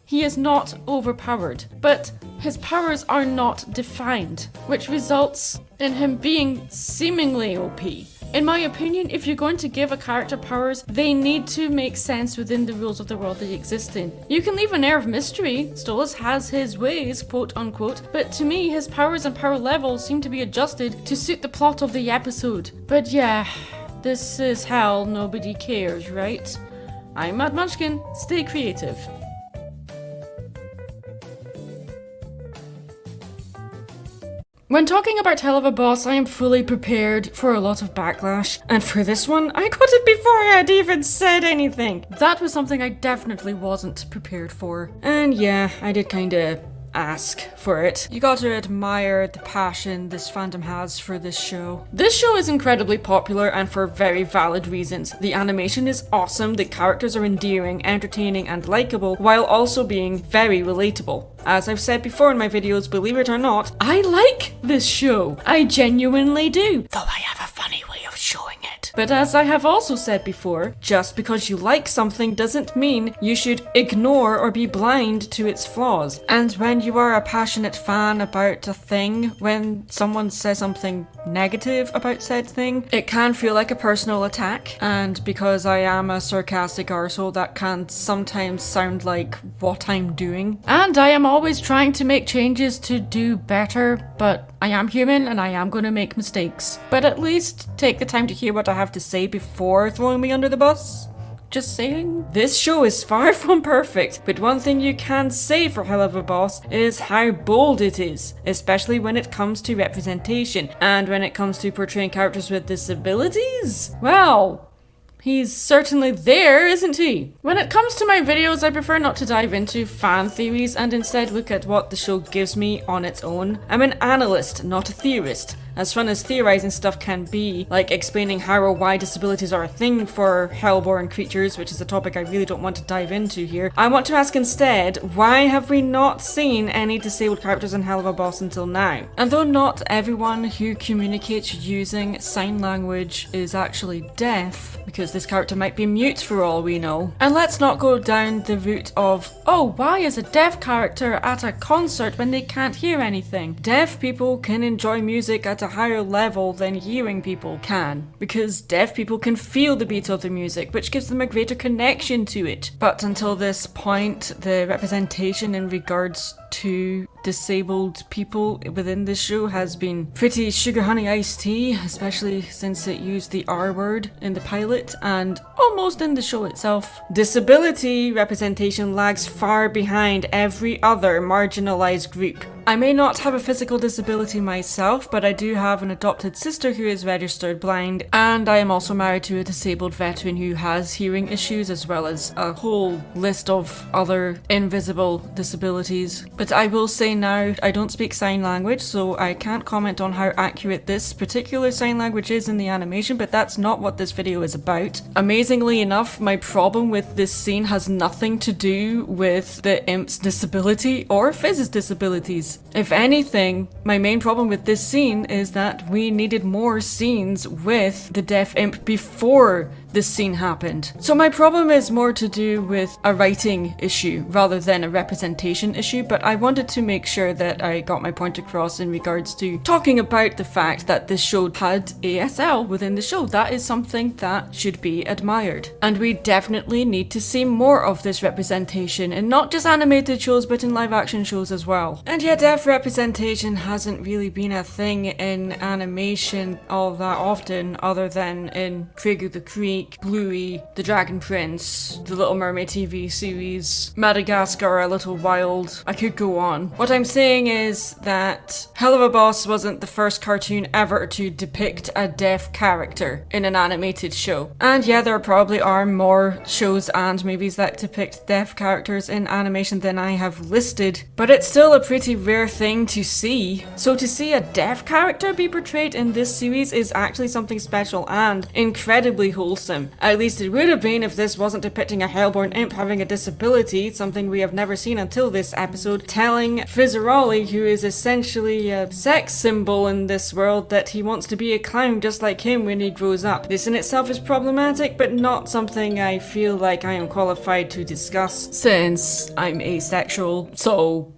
He is not overpowered, but his powers are not defined, which results in him being seemingly OP. In my opinion, if you're going to give a character powers, they need to make sense within the rules of the world they exist in. You can leave an air of mystery, Stolas has his ways, quote unquote, but to me his powers and power levels seem to be adjusted to suit the plot of the episode. But yeah, this is hell, nobody cares, right? I'm Mad Munchkin, stay creative. When talking about Helluva Boss, I am fully prepared for a lot of backlash, and for this one, I got it before I had even said anything. That was something I definitely wasn't prepared for. And yeah, I did kinda ask for it. You gotta admire the passion this fandom has for this show. This show is incredibly popular and for very valid reasons. The animation is awesome, the characters are endearing, entertaining and likable, while also being very relatable. As I've said before in my videos, believe it or not, I like this show. I genuinely do. Though I have a funny way of showing it. But as I have also said before, just because you like something doesn't mean you should ignore or be blind to its flaws. And when you are a passionate fan about a thing, when someone says something negative about said thing, it can feel like a personal attack. And because I am a sarcastic arsehole, that can sometimes sound like what I'm doing. And I am always trying to make changes to do better, but I am human and I am going to make mistakes. But at least take the time to hear what I have to say before throwing me under the bus. Just saying. This show is far from perfect, but one thing you can say for Helluva Boss is how bold it is, especially when it comes to representation, and when it comes to portraying characters with disabilities. Well, he's certainly there, isn't he? When it comes to my videos, I prefer not to dive into fan theories and instead look at what the show gives me on its own. I'm an analyst, not a theorist. As fun as theorizing stuff can be, like explaining how or why disabilities are a thing for hellborn creatures, which is a topic I really don't want to dive into here, I want to ask instead, why have we not seen any disabled characters in Helluva Boss until now? And though not everyone who communicates using sign language is actually deaf, because this character might be mute for all we know, and let's not go down the route of, oh, why is a deaf character at a concert when they can't hear anything? Deaf people can enjoy music at a higher level than hearing people can, because deaf people can feel the beat of the music, which gives them a greater connection to it. But until this point, the representation in regards to disabled people within this show has been pretty sugar honey iced tea, especially since it used the R word in the pilot and almost in the show itself. Disability representation lags far behind every other marginalized group. I may not have a physical disability myself, but I do have an adopted sister who is registered blind, and I am also married to a disabled veteran who has hearing issues, as well as a whole list of other invisible disabilities. But I will say now, I don't speak sign language, so I can't comment on how accurate this particular sign language is in the animation, but that's not what this video is about. Amazingly enough, my problem with this scene has nothing to do with the imp's disability or Fizz's disabilities. If anything, my main problem with this scene is that we needed more scenes with the deaf imp before this scene happened. So my problem is more to do with a writing issue rather than a representation issue, but I wanted to make sure that I got my point across in regards to talking about the fact that this show had ASL within the show. That is something that should be admired. And we definitely need to see more of this representation in not just animated shows but in live action shows as well. And yet deaf representation hasn't really been a thing in animation all that often, other than in Craig the Creek, Bluey, The Dragon Prince, The Little Mermaid TV series, Madagascar, A Little Wild. I could go on. What I'm saying is that Helluva Boss wasn't the first cartoon ever to depict a deaf character in an animated show. And yeah, there probably are more shows and movies that depict deaf characters in animation than I have listed, but it's still a pretty rare thing to see. So to see a deaf character be portrayed in this series is actually something special and incredibly wholesome. At least it would have been if this wasn't depicting a hellborn imp having a disability, something we have never seen until this episode, telling Fizzarolli, who is essentially a sex symbol in this world, that he wants to be a clown just like him when he grows up. This in itself is problematic, but not something I feel like I am qualified to discuss since I'm asexual, so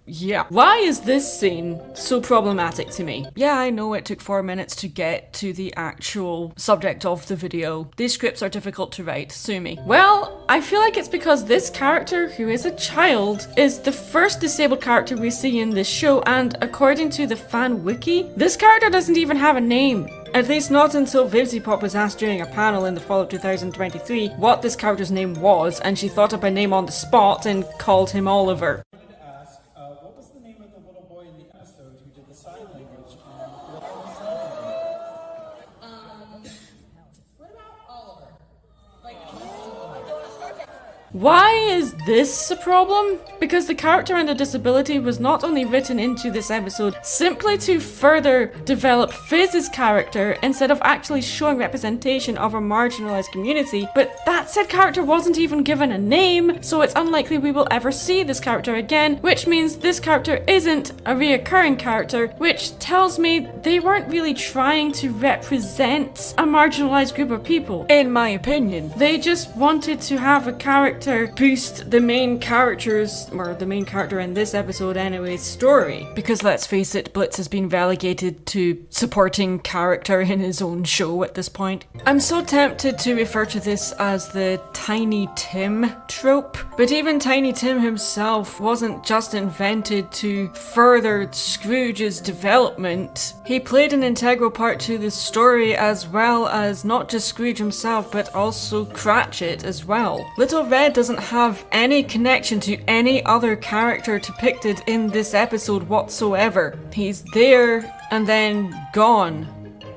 yeah. Why is this scene so problematic to me? Yeah, I know it took 4 minutes to get to the actual subject of the video. These scripts are difficult to write, sue me. Well, I feel like it's because this character, who is a child, is the first disabled character we see in this show, and according to the fan wiki, this character doesn't even have a name. At least not until Vivziepop was asked during a panel in the fall of 2023 what this character's name was, and she thought up a name on the spot and called him Oliver. Why is this a problem? Because the character and the disability was not only written into this episode simply to further develop Fizz's character instead of actually showing representation of a marginalized community, but that said character wasn't even given a name, so it's unlikely we will ever see this character again, which means this character isn't a reoccurring character, which tells me they weren't really trying to represent a marginalized group of people, in my opinion. They just wanted to have a character character boost the main character's, or the main character in this episode anyways, story. Because let's face it, Blitz has been relegated to supporting character in his own show at this point. I'm so tempted to refer to this as the Tiny Tim trope, but even Tiny Tim himself wasn't just invented to further Scrooge's development. He played an integral part to the story, as well as not just Scrooge himself, but also Cratchit as well. Little Red doesn't have any connection to any other character depicted in this episode whatsoever. He's there and then gone.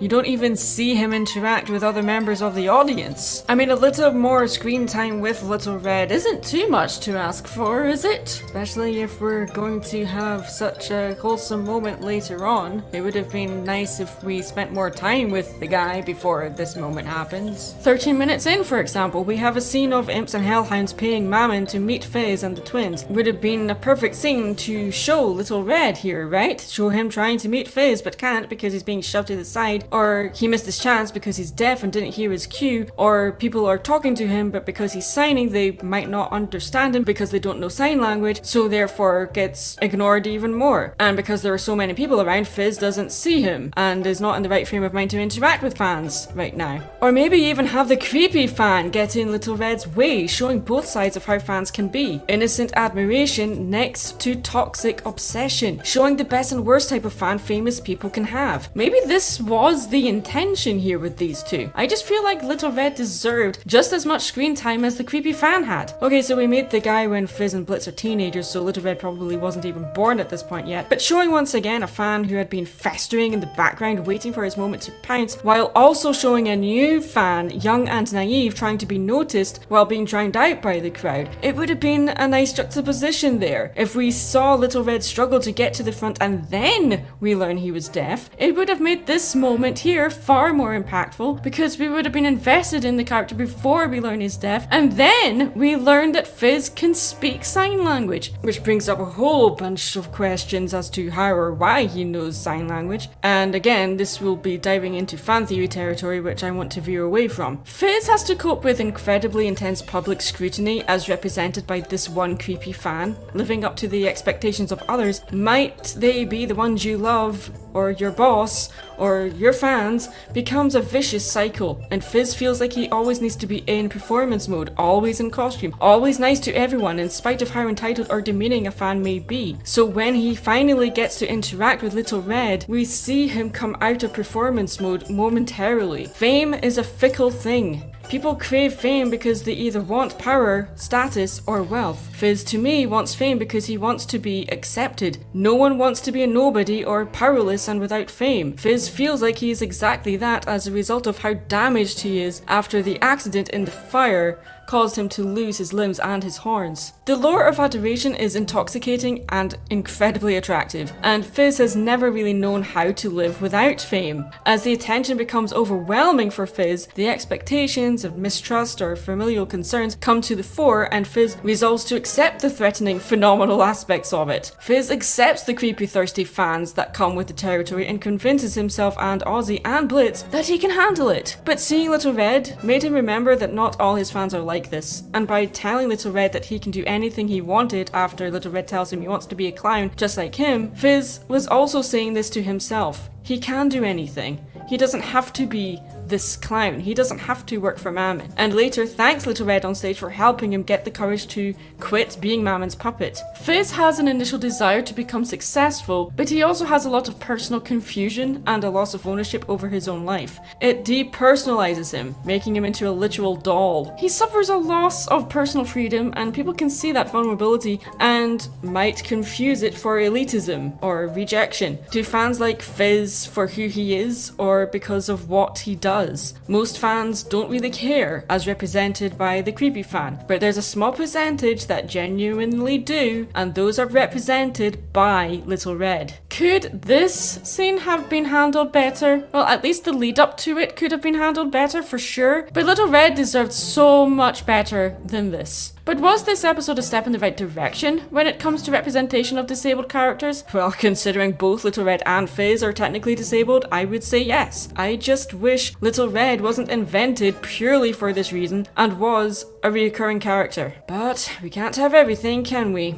You don't even see him interact with other members of the audience. I mean, a little more screen time with Little Red isn't too much to ask for, is it? Especially if we're going to have such a wholesome moment later on. It would have been nice if we spent more time with the guy before this moment happens. 13 minutes in, for example, we have a scene of Imps and Hellhounds paying Mammon to meet Fizz and the twins. Would have been a perfect scene to show Little Red here, right? Show him trying to meet Fizz but can't because he's being shoved to the side, or he missed his chance because he's deaf and didn't hear his cue, or people are talking to him but because he's signing they might not understand him because they don't know sign language, so therefore gets ignored even more. And because there are so many people around, Fizz doesn't see him and is not in the right frame of mind to interact with fans right now. Or maybe even have the creepy fan get in Little Red's way, showing both sides of how fans can be. Innocent admiration next to toxic obsession, showing the best and worst type of fan famous people can have. Maybe this was the intention here with these two. I just feel like Little Red deserved just as much screen time as the creepy fan had. Okay, so we meet the guy when Fizz and Blitz are teenagers, so Little Red probably wasn't even born at this point yet, but showing once again a fan who had been festering in the background waiting for his moment to pounce, while also showing a new fan, young and naive, trying to be noticed while being drowned out by the crowd. It would have been a nice juxtaposition there. If we saw Little Red struggle to get to the front and then we learn he was deaf, it would have made this moment here far more impactful, because we would have been invested in the character before we learn he's deaf, and then we learn that Fizz can speak sign language, which brings up a whole bunch of questions as to how or why he knows sign language. And again, this will be diving into fan theory territory, which I want to veer away from. Fizz has to cope with incredibly intense public scrutiny as represented by this one creepy fan, living up to the expectations of others. Might they be the ones you love, or your boss, or your fans, becomes a vicious cycle, and Fizz feels like he always needs to be in performance mode, always in costume, always nice to everyone in spite of how entitled or demeaning a fan may be. So when he finally gets to interact with Little Red, we see him come out of performance mode momentarily. Fame is a fickle thing. People crave fame because they either want power, status, or wealth. Fizz, to me, wants fame because he wants to be accepted. No one wants to be a nobody or powerless and without fame. Fizz feels like he is exactly that as a result of how damaged he is after the accident in the fire caused him to lose his limbs and his horns. The lure of adoration is intoxicating and incredibly attractive, and Fizz has never really known how to live without fame. As the attention becomes overwhelming for Fizz, the expectations of mistrust or familial concerns come to the fore, and Fizz resolves to accept the threatening, phenomenal aspects of it. Fizz accepts the creepy, thirsty fans that come with the territory and convinces himself and Ozzy and Blitz that he can handle it. But seeing Little Red made him remember that not all his fans are like this, and by telling Little Red that he can do anything he wanted after Little Red tells him he wants to be a clown just like him, Fizz was also saying this to himself. He can do anything. He doesn't have to be this clown. He doesn't have to work for Mammon. And later thanks Little Red on stage for helping him get the courage to quit being Mammon's puppet. Fizz has an initial desire to become successful, but he also has a lot of personal confusion and a loss of ownership over his own life. It depersonalizes him, making him into a literal doll. He suffers a loss of personal freedom, and people can see that vulnerability and might confuse it for elitism or rejection. Do fans like Fizz for who he is, or because of what he does? Most fans don't really care, as represented by the creepy fan, but there's a small percentage that genuinely do, and those are represented by Little Red. Could this scene have been handled better? Well, at least the lead up to it could have been handled better for sure, but Little Red deserved so much better than this. But was this episode a step in the right direction when it comes to representation of disabled characters? Well, considering both Little Red and Fizz are technically disabled, I would say yes. I just wish Little Red wasn't invented purely for this reason and was a recurring character. But we can't have everything, can we?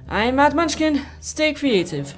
I'm Mad Munchkin, stay creative.